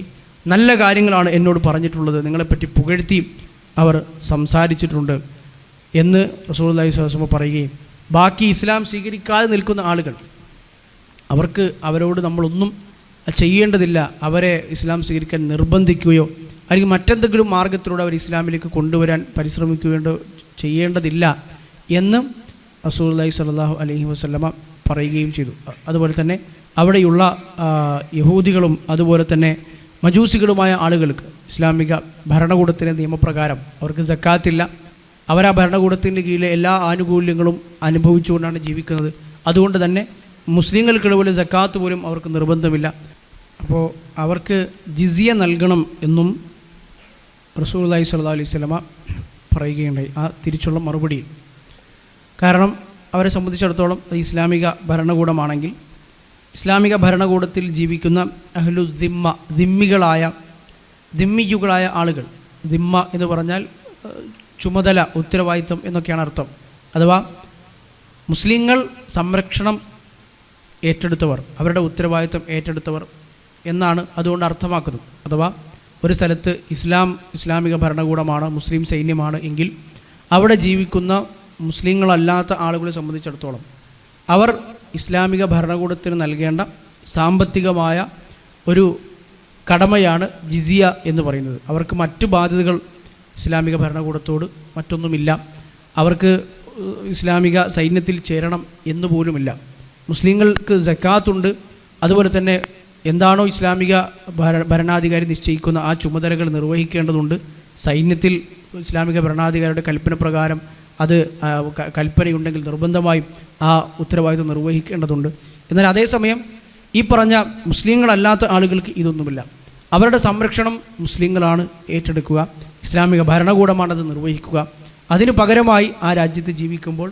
Speaker 1: നല്ല കാര്യങ്ങളാണ് എന്നോട് പറഞ്ഞിട്ടുള്ളത്, നിങ്ങളെപ്പറ്റി പുകഴ്ത്തി അവർ സംസാരിച്ചിട്ടുണ്ട് എന്ന് റസൂലുള്ളാഹി സ്വല്ലല്ലാഹു അലൈഹി വസല്ലം പറയുകയും, ബാക്കി ഇസ്ലാം സ്വീകരിക്കാതെ നിൽക്കുന്ന ആളുകൾ അവരോട് നമ്മളൊന്നും ചെയ്യേണ്ടതില്ല, അവരെ ഇസ്ലാം സ്വീകരിക്കാൻ നിർബന്ധിക്കുകയോ അല്ലെങ്കിൽ മറ്റെന്തെങ്കിലും മാർഗത്തിലൂടെ അവർ ഇസ്ലാമിലേക്ക് കൊണ്ടുവരാൻ പരിശ്രമിക്കുകയോ ചെയ്യേണ്ടതില്ല എന്ന് റസൂലുള്ളാഹി സ്വല്ലല്ലാഹു അലൈഹി വസല്ലമ പറയുകയും ചെയ്തു. അതുപോലെ തന്നെ അവിടെയുള്ള യഹൂദികളും അതുപോലെ തന്നെ മജൂസികളുമായ ആളുകൾക്ക് ഇസ്ലാമിക ഭരണകൂടത്തിൻ്റെ നിയമപ്രകാരം അവർക്ക് സക്കാത്തില്ല. അവരാ ഭരണകൂടത്തിൻ്റെ കീഴിലെ എല്ലാ ആനുകൂല്യങ്ങളും അനുഭവിച്ചുകൊണ്ടാണ് ജീവിക്കുന്നത്. അതുകൊണ്ട് തന്നെ മുസ്ലിങ്ങൾക്കിടയിൽ സക്കാത്ത് പോലും അവർക്ക് നിർബന്ധമില്ല. അപ്പോൾ അവർക്ക് ജിസിയ നൽകണം എന്നും റസൂലുള്ളാഹി സ്വല്ലല്ലാഹു അലൈഹി വസല്ലമ പറയുകയുണ്ടായി ആ തിരിച്ചുള്ള മറുപടിയിൽ. കാരണം അവരെ സംബന്ധിച്ചിടത്തോളം ഇസ്ലാമിക ഭരണകൂടമാണെങ്കിൽ ഇസ്ലാമിക ഭരണകൂടത്തിൽ ജീവിക്കുന്ന അഹ്ലു ദിമ്മികളായ ആളുകൾ, ദിമ്മ എന്ന് പറഞ്ഞാൽ ചുമതല, ഉത്തരവാദിത്വം എന്നൊക്കെയാണ് അർത്ഥം. അഥവാ മുസ്ലിങ്ങൾ സംരക്ഷണം ഏറ്റെടുത്തവർ, അവരുടെ ഉത്തരവാദിത്വം ഏറ്റെടുത്തവർ എന്നാണ് അതുകൊണ്ട് അർത്ഥമാക്കുന്നത്. അഥവാ ഒരു സ്ഥലത്ത് ഇസ്ലാമിക ഭരണകൂടമാണ്, മുസ്ലിം സൈന്യമാണ് എങ്കിൽ അവിടെ ജീവിക്കുന്ന മുസ്ലിങ്ങളല്ലാത്ത ആളുകളെ സംബന്ധിച്ചിടത്തോളം അവർ ഇസ്ലാമിക ഭരണകൂടത്തിന് നൽകേണ്ട സാമ്പത്തികമായ ഒരു കടമയാണ് ജിസിയ എന്ന് പറയുന്നത്. അവർക്ക് മറ്റു ബാധ്യതകൾ ഇസ്ലാമിക ഭരണകൂടത്തോട് മറ്റൊന്നുമില്ല. അവർക്ക് ഇസ്ലാമിക സൈന്യത്തിൽ ചേരണം എന്നുപോലുമില്ല. മുസ്ലിങ്ങൾക്ക് സക്കാത്തുണ്ട്. അതുപോലെ തന്നെ എന്താണോ ഇസ്ലാമിക ഭരണാധികാരി നിശ്ചയിക്കുന്ന ആ ചുമതലകൾ നിർവഹിക്കേണ്ടതുണ്ട്. സൈന്യത്തിൽ ഇസ്ലാമിക ഭരണാധികാരിയുടെ കൽപ്പന പ്രകാരം അത് കൽപ്പനയുണ്ടെങ്കിൽ നിർബന്ധമായും ആ ഉത്തരവാദിത്വം നിർവഹിക്കേണ്ടതുണ്ട്. എന്നാൽ അതേസമയം ഈ പറഞ്ഞ മുസ്ലിങ്ങളല്ലാത്ത ആളുകൾക്ക് ഇതൊന്നുമില്ല. അവരുടെ സംരക്ഷണം മുസ്ലിങ്ങളാണ് ഏറ്റെടുക്കുക, ഇസ്ലാമിക ഭരണകൂടമാണത് നിർവഹിക്കുക. അതിനു പകരമായി ആ രാജ്യത്ത് ജീവിക്കുമ്പോൾ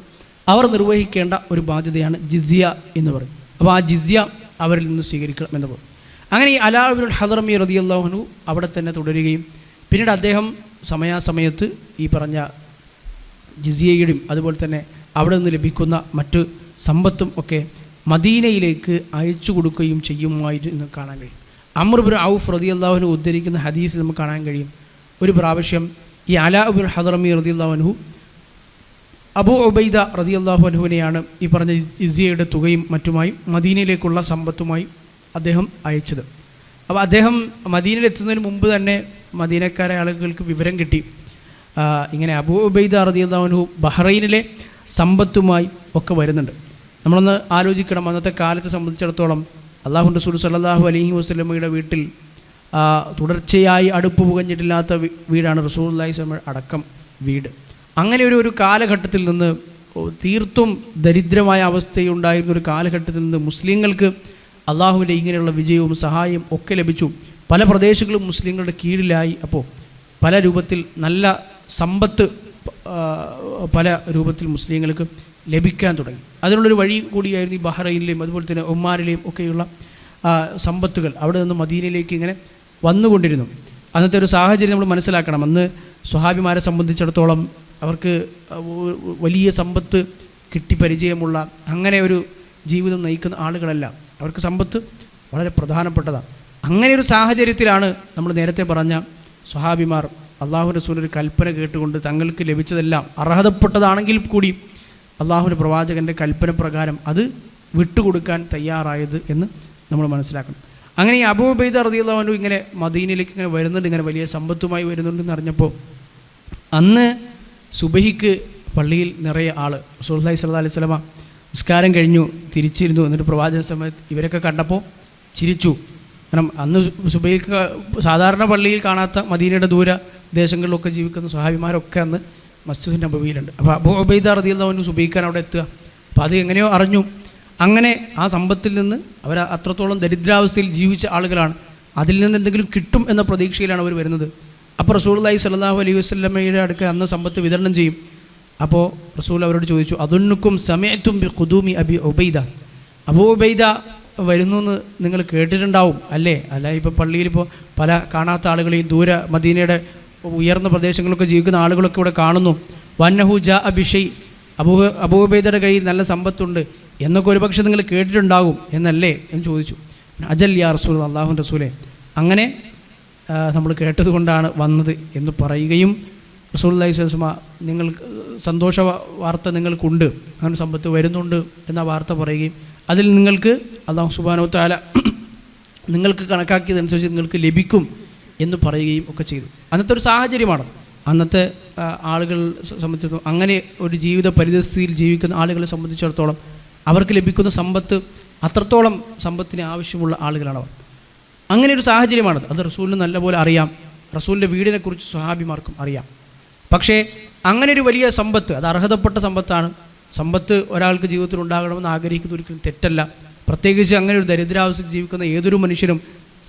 Speaker 1: അവർ നിർവഹിക്കേണ്ട ഒരു ബാധ്യതയാണ് ജിസിയ എന്ന് പറയും. അപ്പോൾ ആ ജിസിയ അവരിൽ നിന്ന് സ്വീകരിക്കണം എന്ന് പറയും. അങ്ങനെ ഈ അലാ ഇബ്നുൽ ഹദ്റമി റളിയല്ലാഹു അൻഹു അവിടെ തന്നെ തുടരുകയും പിന്നീട് അദ്ദേഹം സമയാസമയത്ത് ഈ പറഞ്ഞ ജിസിയയുടെയും അതുപോലെ തന്നെ അവിടെ നിന്ന് ലഭിക്കുന്ന മറ്റ് സമ്പത്തും ഒക്കെ മദീനയിലേക്ക് അയച്ചു കൊടുക്കുകയും ചെയ്യുമായിരുന്നു കാണാൻ കഴിയും. അംർ ഇബ്നു ഔഫ് റളിയല്ലാഹു അൻഹു ഉദ്ധരിക്കുന്ന ഹദീസിൽ നമുക്ക് കാണാൻ കഴിയും, ഒരു പ്രാവശ്യം ഈ അലാ ഇബ്നുൽ ഹദ്റമി റളിയല്ലാഹു അൻഹു അബൂ ഉബൈദ റളിയല്ലാഹു അൻഹുവിനെയാണ് ഈ പറഞ്ഞ ജിസിയയുടെ തുകയും മറ്റുമായി മദീനയിലേക്കുള്ള സമ്പത്തുമായി അദ്ദേഹം അയച്ചത്. അപ്പോൾ അദ്ദേഹം മദീനയിലെത്തുന്നതിന് മുമ്പ് തന്നെ മദീനക്കാരായ ആളുകൾക്ക് വിവരം കിട്ടി, ഇങ്ങനെ അബൂ ഉബൈദ റളിയല്ലാഹു അൻഹു ബഹ്റൈനിലെ സമ്പത്തുമായി ഒക്കെ വരുന്നുണ്ട്. നമ്മളൊന്ന് ആലോചിക്കണം, അന്നത്തെ കാലത്തെ സംബന്ധിച്ചിടത്തോളം അല്ലാഹുവിൻ്റെ റസൂൽ സല്ലല്ലാഹു അലൈഹി വസല്ലമയുടെ വീട്ടിൽ തുടർച്ചയായി അടുപ്പ് പുകഞ്ഞിട്ടില്ലാത്ത വീടാണ് റസൂലുള്ളാഹി സ്വല്ലല്ലാഹു അലൈഹി വസല്ലം അടക്കം വീട്. അങ്ങനെ ഒരു കാലഘട്ടത്തിൽ നിന്ന്, തീർത്തും ദരിദ്രമായ അവസ്ഥയുണ്ടായിരുന്ന ഒരു കാലഘട്ടത്തിൽ നിന്ന് മുസ്ലിങ്ങൾക്ക് അള്ളാഹുവിൻ്റെ ഇങ്ങനെയുള്ള വിജയവും സഹായവും ഒക്കെ ലഭിച്ചു. പല പ്രദേശങ്ങളും മുസ്ലിങ്ങളുടെ കീഴിലായി. അപ്പോൾ പല രൂപത്തിൽ നല്ല സമ്പത്ത് പല രൂപത്തിൽ മുസ്ലിങ്ങൾക്ക് ലഭിക്കാൻ തുടങ്ങി. അതിനുള്ളൊരു വഴി കൂടിയായിരുന്നു ഈ ബഹ്റൈനിലെയും അതുപോലെ തന്നെ ഒമാനിലെയും ഒക്കെയുള്ള സമ്പത്തുകൾ അവിടെ നിന്ന് മദീനയിലേക്ക് ഇങ്ങനെ വന്നുകൊണ്ടിരുന്നു. അന്നത്തെ ഒരു സാഹചര്യം നമ്മൾ മനസ്സിലാക്കണം. അന്ന് സ്വഹാബിമാരെ സംബന്ധിച്ചിടത്തോളം അവർക്ക് വലിയ സമ്പത്ത് കിട്ടി പരിചയമുള്ള അങ്ങനെ ഒരു ജീവിതം നയിക്കുന്ന ആളുകളല്ല. അവർക്ക് സമ്പത്ത് വളരെ പ്രധാനപ്പെട്ടതാണ്. അങ്ങനെ ഒരു സാഹചര്യത്തിലാണ് നമ്മൾ നേരത്തെ പറഞ്ഞ സ്വഹാബിമാർ അള്ളാഹുവിൻ്റെ റസൂലിൻ്റെ കൽപ്പന കേട്ടുകൊണ്ട് തങ്ങൾക്ക് ലഭിച്ചതെല്ലാം അർഹതപ്പെട്ടതാണെങ്കിൽ കൂടി അള്ളാഹുവിൻ്റെ പ്രവാചകൻ്റെ കൽപ്പന പ്രകാരം അത് വിട്ടുകൊടുക്കാൻ തയ്യാറായത് എന്ന് നമ്മൾ മനസ്സിലാക്കണം. അങ്ങനെ ഈ അബൂ ഉബൈദ റളിയല്ലാഹു അൻഹു ഇങ്ങനെ മദീനയിലേക്ക് ഇങ്ങനെ വരുന്നുണ്ട്, ഇങ്ങനെ വലിയ സമ്പത്തുമായി വരുന്നുണ്ടെന്ന് അറിഞ്ഞപ്പോൾ അന്ന് സുബഹിക്ക് പള്ളിയിൽ നിറയെ ആൾ. റസൂലുള്ളാഹി സ്വല്ലല്ലാഹു അലൈഹി വസല്ലമ നിസ്കാരം കഴിഞ്ഞു തിരിച്ചിരുന്നു. എന്നിട്ട് പ്രവാചക സമയത്ത് ഇവരൊക്കെ കണ്ടപ്പോൾ ചിരിച്ചു. കാരണം അന്ന് സുബഹിക്ക് സാധാരണ പള്ളിയിൽ കാണാത്ത മദീനയുടെ ദൂര ദേശങ്ങളിലൊക്കെ ജീവിക്കുന്ന സ്വഹാബിമാരൊക്കെ അന്ന് മസ്ജിദ് നബവിയിലുണ്ട്. അപ്പോൾ അബൂ ഉബൈദ റളിയല്ലാഹു അൻഹു സുബഹിക്കാൻ അവിടെ എത്തുക. അപ്പോൾ അത് എങ്ങനെയോ അറിഞ്ഞു. അങ്ങനെ ആ സമ്പത്തിൽ നിന്ന് അവർ അത്രത്തോളം ദരിദ്രാവസ്ഥയിൽ ജീവിച്ച ആളുകളാണ്. അതിൽ നിന്ന് എന്തെങ്കിലും കിട്ടും എന്ന പ്രതീക്ഷയിലാണ് അവർ വരുന്നത്. അപ്പോൾ റസൂലുള്ളാഹി സ്വല്ലല്ലാഹു അലൈഹി വസല്ലമയുടെ അടുക്കൽ അന്ന് സമ്പത്ത് വിതരണം ചെയ്യും. അപ്പോൾ റസൂൽ അവരോട് ചോദിച്ചു, അദുന്നുക്കും സമയത്തും ബി ഖുദൂമി അബി ഉബൈദ, അബൂ ഉബൈദ വരുന്നു എന്ന് നിങ്ങൾ കേട്ടിട്ടുണ്ടാവും അല്ലേ? അല്ല, ഇപ്പോൾ പള്ളിയിലിപ്പോൾ പല കാണാത്ത ആളുകളെയും ദൂര മദീനയുടെ ഉയർന്ന പ്രദേശങ്ങളൊക്കെ ജീവിക്കുന്ന ആളുകളൊക്കെ ഇവിടെ കാണുന്നു. വന്നഹു ജാ അബിഷൈ, അബൂ ഉബൈദയുടെ കയ്യിൽ നല്ല സമ്പത്തുണ്ട് എന്നൊക്കെ ഒരുപക്ഷെ നിങ്ങൾ കേട്ടിട്ടുണ്ടാകും എന്നല്ലേ എന്ന് ചോദിച്ചു. അജൽ യാ റസൂൽ, അല്ലാഹുവിൻ്റെ റസൂലേ, അങ്ങനെ നമ്മൾ കേട്ടതുകൊണ്ടാണ് വന്നത് എന്ന് പറയുകയും റസൂലുള്ളാഹി സ്വല്ലല്ലാഹു അലൈഹി വസല്ലം നിങ്ങൾക്ക് സന്തോഷ വാർത്ത നിങ്ങൾക്കുണ്ട്, അങ്ങനെ സമ്പത്ത് വരുന്നുണ്ട് എന്ന വാർത്ത പറയുകയും അതിൽ നിങ്ങൾക്ക് അല്ലാഹു സുബ്ഹാനഹു വ തആല നിങ്ങൾക്ക് കണക്കാക്കിയതനുസരിച്ച് നിങ്ങൾക്ക് ലഭിക്കും എന്ന് പറയുകയും ഒക്കെ ചെയ്തു. അന്നത്തെ ഒരു സാഹചര്യമാണ്. അന്നത്തെ ആളുകൾ സംബന്ധിച്ചിടത്തോളം, അങ്ങനെ ഒരു ജീവിത പരിതസ്ഥിതിയിൽ ജീവിക്കുന്ന ആളുകളെ സംബന്ധിച്ചിടത്തോളം അവർക്ക് ലഭിക്കുന്ന സമ്പത്ത് അത്രത്തോളം സമ്പത്തിന് ആവശ്യമുള്ള ആളുകളാണ് അവർ. അങ്ങനെ ഒരു സാഹചര്യമാണത്. അത് റസൂലിന് നല്ലപോലെ അറിയാം. റസൂലിൻ്റെ വീടിനെക്കുറിച്ച് സ്വഹാബിമാർക്കും അറിയാം. പക്ഷേ അങ്ങനെ ഒരു വലിയ സമ്പത്ത്, അത് അർഹതപ്പെട്ട സമ്പത്താണ്. സമ്പത്ത് ഒരാൾക്ക് ജീവിതത്തിൽ ഉണ്ടാകണമെന്ന് ആഗ്രഹിക്കുന്ന ഒരിക്കലും തെറ്റല്ല. പ്രത്യേകിച്ച് അങ്ങനെ ഒരു ദരിദ്രാവസ്ഥയിൽ ജീവിക്കുന്ന ഏതൊരു മനുഷ്യനും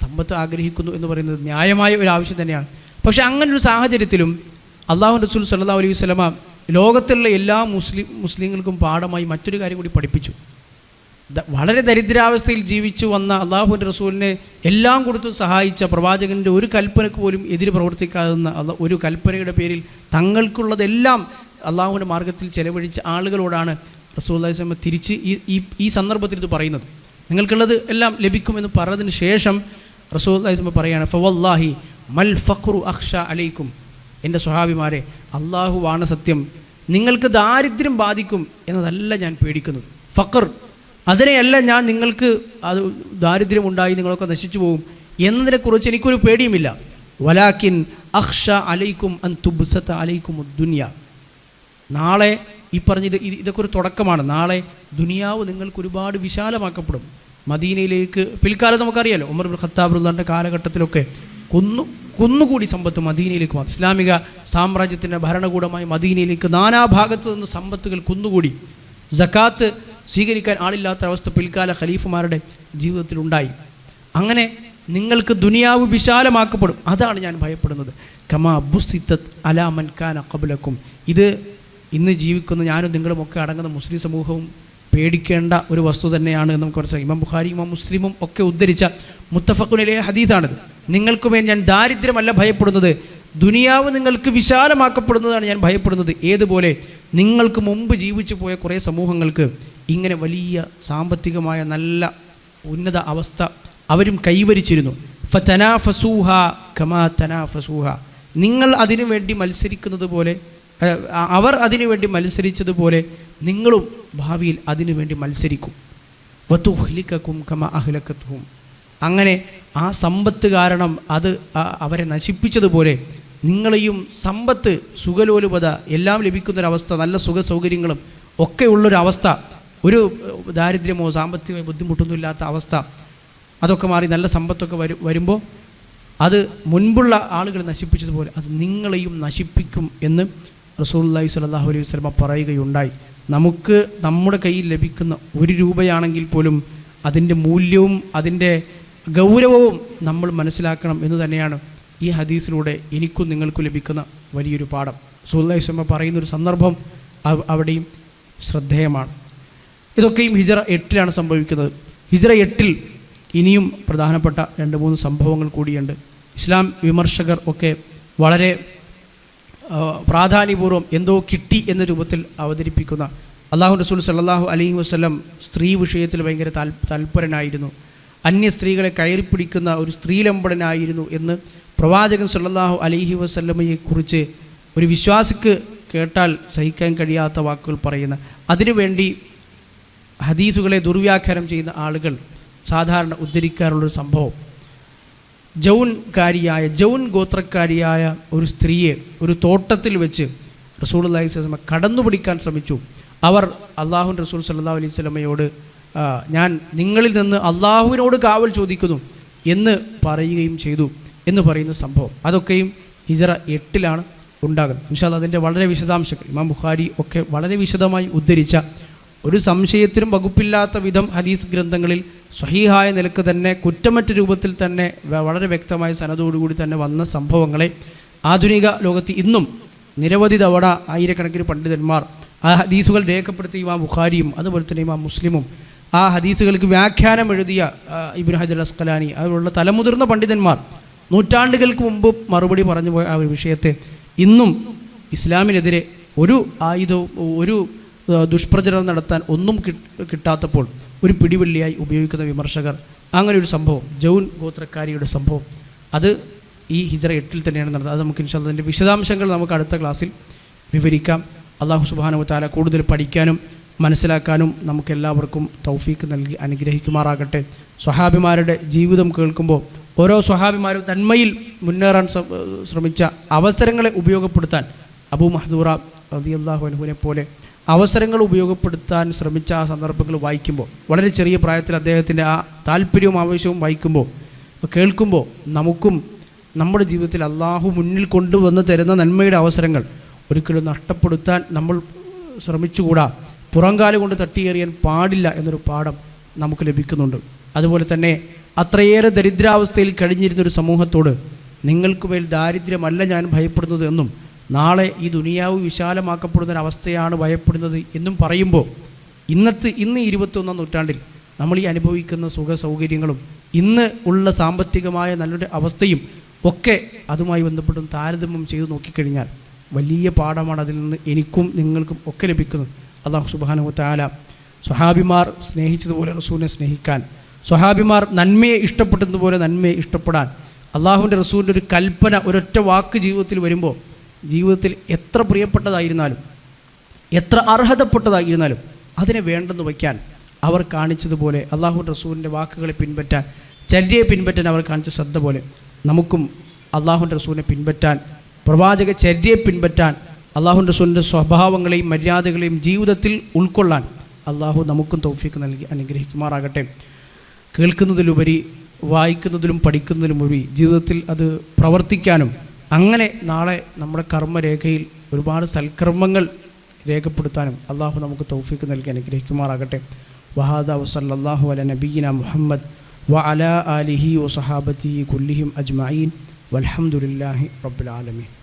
Speaker 1: സമ്പത്ത് ആഗ്രഹിക്കുന്നു എന്ന് പറയുന്നത് ന്യായമായ ഒരു ആവശ്യം തന്നെയാണ്. പക്ഷേ അങ്ങനെ ഒരു സാഹചര്യത്തിലും അല്ലാഹു റസൂൽ സ്വല്ലല്ലാഹു അലൈഹി വസല്ലമ ലോകത്തുള്ള എല്ലാ മുസ്ലിങ്ങൾക്കും പാഠമായി മറ്റൊരു കാര്യം കൂടി പഠിപ്പിച്ചു. വളരെ ദരിദ്രാവസ്ഥയിൽ ജീവിച്ചു വന്ന അല്ലാഹുവിൻ്റെ റസൂലിനെ എല്ലാം കൊടുത്ത് സഹായിച്ച പ്രവാചകൻ്റെ ഒരു കൽപ്പനയ്ക്ക് പോലും എതിര് പ്രവർത്തിക്കാവുന്ന ഒരു കൽപ്പനയുടെ പേരിൽ തങ്ങൾക്കുള്ളതെല്ലാം അല്ലാഹുവിൻ്റെ മാർഗ്ഗത്തിൽ ചെലവഴിച്ച ആളുകളോടാണ് റസൂലുള്ളാഹി സ്വല്ലല്ലാഹു അലൈഹി വസല്ലം തിരിച്ച് ഈ സന്ദർഭത്തിൽ ഇത് പറയുന്നത്. നിങ്ങൾക്കുള്ളത് എല്ലാം ലഭിക്കുമെന്ന് പറഞ്ഞതിന് ശേഷം റസൂലുള്ളാഹി സ്വല്ലല്ലാഹു അലൈഹി വസല്ലം പറയാണ്, ഫവല്ലാഹി മൽ ഫഖ്റു അഖ്ഷ അലൈക്കും, എൻ്റെ സ്വഹാബിമാരെ, അള്ളാഹുവാണ് സത്യം, നിങ്ങൾക്ക് ദാരിദ്ര്യം ബാധിക്കും എന്നതല്ല ഞാൻ പേടിക്കുന്നത്. ഫഖർ, അതിനെയല്ല ഞാൻ നിങ്ങൾക്ക് അത് ദാരിദ്ര്യം ഉണ്ടായി നിങ്ങളൊക്കെ നശിച്ചു പോകും എന്നതിനെക്കുറിച്ച് എനിക്കൊരു പേടിയുമില്ല. വലാക്കിൻ അഖ്ഷ അലൈക്കും അൻ തുബ്സത അലൈക്കും ദുനിയ, നാളെ ഈ പറഞ്ഞത് ഇതൊക്കെ ഒരു തുടക്കമാണ്. നാളെ ദുനിയാവ് നിങ്ങൾക്ക് ഒരുപാട് വിശാലമാക്കപ്പെടും. മദീനയിലേക്ക് പിൽക്കാലത്ത് നമുക്കറിയാലോ, ഉമർ ഇബ്നു ഖത്താബ് റളിയല്ലാഹു അൻഹുവിൻ്റെ കാലഘട്ടത്തിലൊക്കെ കുന്നുകൂടി സമ്പത്ത് മദീനയിലേക്ക് വന്നു. ഇസ്ലാമിക സാമ്രാജ്യത്തിൻ്റെ ഭരണകൂടമായി മദീനയിലേക്ക് നാനാഭാഗത്തു നിന്ന് സമ്പത്തുകൾ കുന്നുകൂടി. സക്കാത്ത് സ്വീകരിക്കാൻ ആളില്ലാത്ത അവസ്ഥ പിൽക്കാല ഖലീഫുമാരുടെ ജീവിതത്തിലുണ്ടായി. അങ്ങനെ നിങ്ങൾക്ക് ദുനിയാവ് വിശാലമാക്കപ്പെടും, അതാണ് ഞാൻ ഭയപ്പെടുന്നത്. കമാ ബുസിത്തത് അലാ മൻ കാന ഖബ്ലക്കും, ഇത് ഇന്ന് ജീവിക്കുന്ന ഞാനും നിങ്ങളുമൊക്കെ അടങ്ങുന്ന മുസ്ലിം സമൂഹവും പേടിക്കേണ്ട ഒരു വസ്തു തന്നെയാണ് എന്ന് നമുക്ക് മനസ്സിലായി. ഇമാം ബുഖാരി ഇമാം മുസ്ലിമും ഒക്കെ ഉദ്ധരിച്ച മുത്തഫഖുൻ അലൈഹി ഹദീസാണിത്. നിങ്ങൾക്കുമേൽ ഞാൻ ദാരിദ്ര്യമല്ല ഭയപ്പെടുന്നത്, ദുനിയാവ് നിങ്ങൾക്ക് വിശാലമാക്കപ്പെടുന്നതാണ് ഞാൻ ഭയപ്പെടുന്നത്. ഏതുപോലെ നിങ്ങൾക്ക് മുമ്പ് ജീവിച്ചു പോയ കുറേ സമൂഹങ്ങൾക്ക് ഇങ്ങനെ വലിയ സാമ്പത്തികമായ നല്ല ഉന്നത അവസ്ഥ അവരും കൈവരിച്ചിരുന്നു. ഫതനാഫസൂഹ കമാ തനാഫസൂഹ, നിങ്ങൾ അതിനു വേണ്ടി മത്സരിക്കുന്നത് പോലെ, അവർ അതിനു വേണ്ടി മത്സരിച്ചതുപോലെ നിങ്ങളും ഭാവിയിൽ അതിനു വേണ്ടി മത്സരിക്കും. വതുഹ്ലികകും കമാ അഹ്ലകതുഹും, അങ്ങനെ ആ സമ്പത്ത് കാരണം അത് അവരെ നശിപ്പിച്ചതുപോലെ നിങ്ങളെയും സമ്പത്ത്, സുഖലോലുപത എല്ലാം ലഭിക്കുന്നൊരവസ്ഥ, നല്ല സുഖ സൗകര്യങ്ങളും ഒക്കെ ഉള്ളൊരവസ്ഥ, ഒരു ദാരിദ്ര്യമോ സാമ്പത്തികമോ ബുദ്ധിമുട്ടൊന്നുമില്ലാത്ത അവസ്ഥ, അതൊക്കെ മാറി നല്ല സമ്പത്തൊക്കെ വരുമ്പോൾ അത് മുൻപുള്ള ആളുകൾ നശിപ്പിച്ചതുപോലെ അത് നിങ്ങളെയും നശിപ്പിക്കും എന്ന് റസൂലുള്ളാഹി സ്വല്ലല്ലാഹു അലൈഹി വസല്ലം പറയുകയുണ്ടായി. നമുക്ക് നമ്മുടെ കയ്യിൽ ലഭിക്കുന്ന 1 രൂപയാണെങ്കിൽ പോലും അതിൻ്റെ മൂല്യവും അതിൻ്റെ ഗൗരവവും നമ്മൾ മനസ്സിലാക്കണം എന്ന് തന്നെയാണ് ഈ ഹദീസിലൂടെ എനിക്കും നിങ്ങൾക്കും ലഭിക്കുന്ന വലിയൊരു പാഠം. റസൂലുള്ളാഹി സ്വല്ലല്ലാഹു അലൈഹി വസല്ലം പറയുന്നൊരു സന്ദർഭം അവിടെയും ശ്രദ്ധേയമാണ്. ഇതൊക്കെയും ഹിജ്റ 8-ലാണ് സംഭവിക്കുന്നത്. ഹിജ്റ 8-ൽ ഇനിയും പ്രധാനപ്പെട്ട 2-3 സംഭവങ്ങൾ കൂടിയുണ്ട്. ഇസ്ലാം വിമർശകർ ഒക്കെ വളരെ പ്രാധാന്യപൂർവ്വം എന്തോ കിട്ടി എന്ന രൂപത്തിൽ അവതരിപ്പിക്കുന്ന, അല്ലാഹു റസൂൽ സല്ലല്ലാഹു അലൈഹി വസല്ലം സ്ത്രീ വിഷയത്തിൽ ഭയങ്കര താൽപരനായിരുന്നു, അന്യ സ്ത്രീകളെ കയറിപ്പിടിക്കുന്ന ഒരു സ്ത്രീലമ്പടനായിരുന്നു എന്ന് പ്രവാചകൻ സല്ലല്ലാഹു അലൈഹി വസല്ലമയെക്കുറിച്ച് ഒരു വിശ്വാസിക്ക് കേട്ടാൽ സഹിക്കാൻ കഴിയാത്ത വാക്കുകൾ പറയുന്ന, അതിനുവേണ്ടി ഹദീസുകളെ ദുർവ്യാഖ്യാനം ചെയ്യുന്ന ആളുകൾ സാധാരണ ഉദ്ധരിക്കാറുള്ളൊരു സംഭവം, ജൗൻ ഗോത്രക്കാരിയായ ഒരു സ്ത്രീയെ ഒരു തോട്ടത്തിൽ വെച്ച് റസൂലുള്ളാഹി സ്വല്ലല്ലാഹു അലൈഹി വസല്ലം കടന്നുപിടിക്കാൻ ശ്രമിച്ചു. അവർ അല്ലാഹുവിൻ്റെ റസൂൽ സല്ലല്ലാഹു അലൈഹി വസല്ലമയോട് ഞാൻ നിങ്ങളിൽ നിന്ന് അള്ളാഹുവിനോട് കാവൽ ചോദിക്കുന്നു എന്ന് പറയുകയും ചെയ്തു എന്ന് പറയുന്ന സംഭവം. അതൊക്കെയും ഹിജ്റ 8-ലാണ് ഉണ്ടാകുന്നത്. ഇൻഷാ അല്ലാഹ് അതിൻ്റെ വളരെ വിശദാംശങ്ങൾ ഇമാം ബുഖാരി ഒക്കെ വളരെ വിശദമായി ഉദ്ധരിച്ച ഒരു സംശയത്തിനും വകുപ്പില്ലാത്ത വിധം ഹദീസ് ഗ്രന്ഥങ്ങളിൽ സ്വഹീഹായ നിലക്ക് തന്നെ കുറ്റമറ്റ രൂപത്തിൽ തന്നെ വളരെ വ്യക്തമായ സനദോടുകൂടി തന്നെ വന്ന സംഭവങ്ങളെ ആധുനിക ലോകത്ത് ഇന്നും നിരവധി തവണ ആയിരക്കണക്കിന് പണ്ഡിതന്മാർ ആ ഹദീസുകൾ രേഖപ്പെടുത്തിയ ഇമാം ബുഖാരിയും അതുപോലെ തന്നെ ഇമാം മുസ്ലിമും ആ ഹദീസുകൾക്ക് വ്യാഖ്യാനം എഴുതിയ ഇബ്നു ഹജർ അസ്ഖലാനി അതുപോലുള്ള തലമുതിർന്ന പണ്ഡിതന്മാർ നൂറ്റാണ്ടുകൾക്ക് മുമ്പ് മറുപടി പറഞ്ഞു പോയ ആ ഒരു വിഷയത്തെ ഇന്നും ഇസ്ലാമിനെതിരെ ഒരു ആയുധവും ഒരു ദുഷ്പ്രചരണം നടത്താൻ ഒന്നും കിട്ടാത്തപ്പോൾ ഒരു പിടിവള്ളിയായി ഉപയോഗിക്കുന്ന വിമർശകർ അങ്ങനെ ഒരു സംഭവം ജൗൻ ഗോത്രക്കാരിയുടെ സംഭവം അത് ഈ ഹിജ്റ 8 തന്നെയാണ് നടന്നത്. അത് നമുക്ക് ഇൻഷാ അല്ലാഹ് അതിൻ്റെ വിശദാംശങ്ങൾ നമുക്ക് അടുത്ത ക്ലാസ്സിൽ വിവരിക്കാം. അല്ലാഹു സുബ്ഹാനഹു വ തആല കൂടുതൽ പഠിക്കാനും മനസ്സിലാക്കാനും നമുക്കെല്ലാവർക്കും തൗഫീക്ക് നൽകി അനുഗ്രഹിക്കുമാറാകട്ടെ. സ്വഹാബിമാരുടെ ജീവിതം കേൾക്കുമ്പോൾ ഓരോ സ്വഹാബിമാരും നന്മയിൽ മുന്നേറാൻ ശ്രമിച്ച അവസരങ്ങളെ ഉപയോഗപ്പെടുത്താൻ അബൂ മഹ്ദൂറ റളിയല്ലാഹു അൻഹുവിനെ പോലെ അവസരങ്ങൾ ഉപയോഗപ്പെടുത്താൻ ശ്രമിച്ച ആ സന്ദർഭങ്ങൾ വായിക്കുമ്പോൾ വളരെ ചെറിയ പ്രായത്തിൽ അദ്ദേഹത്തിൻ്റെ ആ താല്പര്യവും ആവേശവും വായിക്കുമ്പോൾ കേൾക്കുമ്പോൾ നമുക്കും നമ്മുടെ ജീവിതത്തിൽ അള്ളാഹു മുന്നിൽ കൊണ്ടുവന്ന് തരുന്ന നന്മയുടെ അവസരങ്ങൾ ഒരിക്കലും നഷ്ടപ്പെടുത്താൻ നമ്മൾ ശ്രമിച്ചുകൂടാ, പുറംകാല് കൊണ്ട് തട്ടിയേറിയാൻ പാടില്ല എന്നൊരു പാഠം നമുക്ക് ലഭിക്കുന്നുണ്ട്. അതുപോലെ തന്നെ അത്രയേറെ ദരിദ്രാവസ്ഥയിൽ കഴിഞ്ഞിരുന്നൊരു സമൂഹത്തോട് നിങ്ങൾക്ക് മേൽ ദാരിദ്ര്യമല്ല ഞാൻ ഭയപ്പെടുന്നത് എന്നും നാളെ ഈ ദുനിയാവ് വിശാലമാക്കപ്പെടുന്നൊരവസ്ഥയാണ് ഭയപ്പെടുന്നത് എന്നും പറയുമ്പോൾ ഇന്ന് 21-ാം നൂറ്റാണ്ടിൽ നമ്മൾ ഈ അനുഭവിക്കുന്ന സുഖ സൗകര്യങ്ങളും ഇന്ന് ഉള്ള സാമ്പത്തികമായ നല്ലൊരു അവസ്ഥയും ഒക്കെ അതുമായി ബന്ധപ്പെട്ടും താരതമ്യം ചെയ്ത് നോക്കിക്കഴിഞ്ഞാൽ വലിയ പാഠമാണ് അതിൽ നിന്ന് എനിക്കും നിങ്ങൾക്കും ഒക്കെ ലഭിക്കുന്നത്. അല്ലാഹു സുബ്ഹാനഹു വ തആല സ്വഹാബിമാർ സ്നേഹിച്ചതുപോലെ റസൂലിനെ സ്നേഹിക്കാൻ, സ്വഹാബിമാർ നന്മയെ ഇഷ്ടപ്പെട്ടതുപോലെ നന്മയെ ഇഷ്ടപ്പെടാൻ അള്ളാഹുവിൻ്റെ റസൂലിൻ്റെ ഒരു കൽപ്പന ഒരൊറ്റ വാക്ക് ജീവിതത്തിൽ വരുമ്പോൾ ജീവിതത്തിൽ എത്ര പ്രിയപ്പെട്ടതായിരുന്നാലും എത്ര അർഹതപ്പെട്ടതായിരുന്നാലും അതിനെ വേണ്ടെന്ന് വയ്ക്കാൻ അവർ കാണിച്ചതുപോലെ അള്ളാഹുവിൻ്റെ റസൂലിൻ്റെ വാക്കുകളെ പിൻപറ്റാൻ, ചര്യയെ പിൻപറ്റാൻ അവർ കാണിച്ച ശ്രദ്ധ പോലെ നമുക്കും അള്ളാഹുവിൻ്റെ റസൂലിനെ പിൻപറ്റാൻ, പ്രവാചക ചര്യയെ പിൻപറ്റാൻ, അള്ളാഹുവിൻ്റെ റസൂലിൻ്റെ സ്വഭാവങ്ങളെയും മര്യാദകളെയും ജീവിതത്തിൽ ഉൾക്കൊള്ളാൻ അള്ളാഹു നമുക്കും തൗഫീക്ക് നൽകി അനുഗ്രഹിക്കുമാറാകട്ടെ. കേൾക്കുന്നതിലുപരി വായിക്കുന്നതിലും പഠിക്കുന്നതിലുപരി ജീവിതത്തിൽ അത് പ്രവർത്തിക്കാനും അങ്ങനെ നാളെ നമ്മുടെ കർമ്മരേഖയിൽ ഒരുപാട് സൽക്കർമ്മങ്ങൾ രേഖപ്പെടുത്താനും അള്ളാഹു നമുക്ക് തൗഫീക്ക് നൽകി അനുഗ്രഹിക്കുമാറാകട്ടെ. വഹാദ വസല്ലല്ലാഹു അലാ നബിയിന മുഹമ്മദ് വഅലാ ആലിഹി വസഹാബത്തിഹി കുല്ലിഹിം അജ്മഈൻ വൽഹംദുലില്ലാഹി റബ്ബിൽ ആലമീൻ.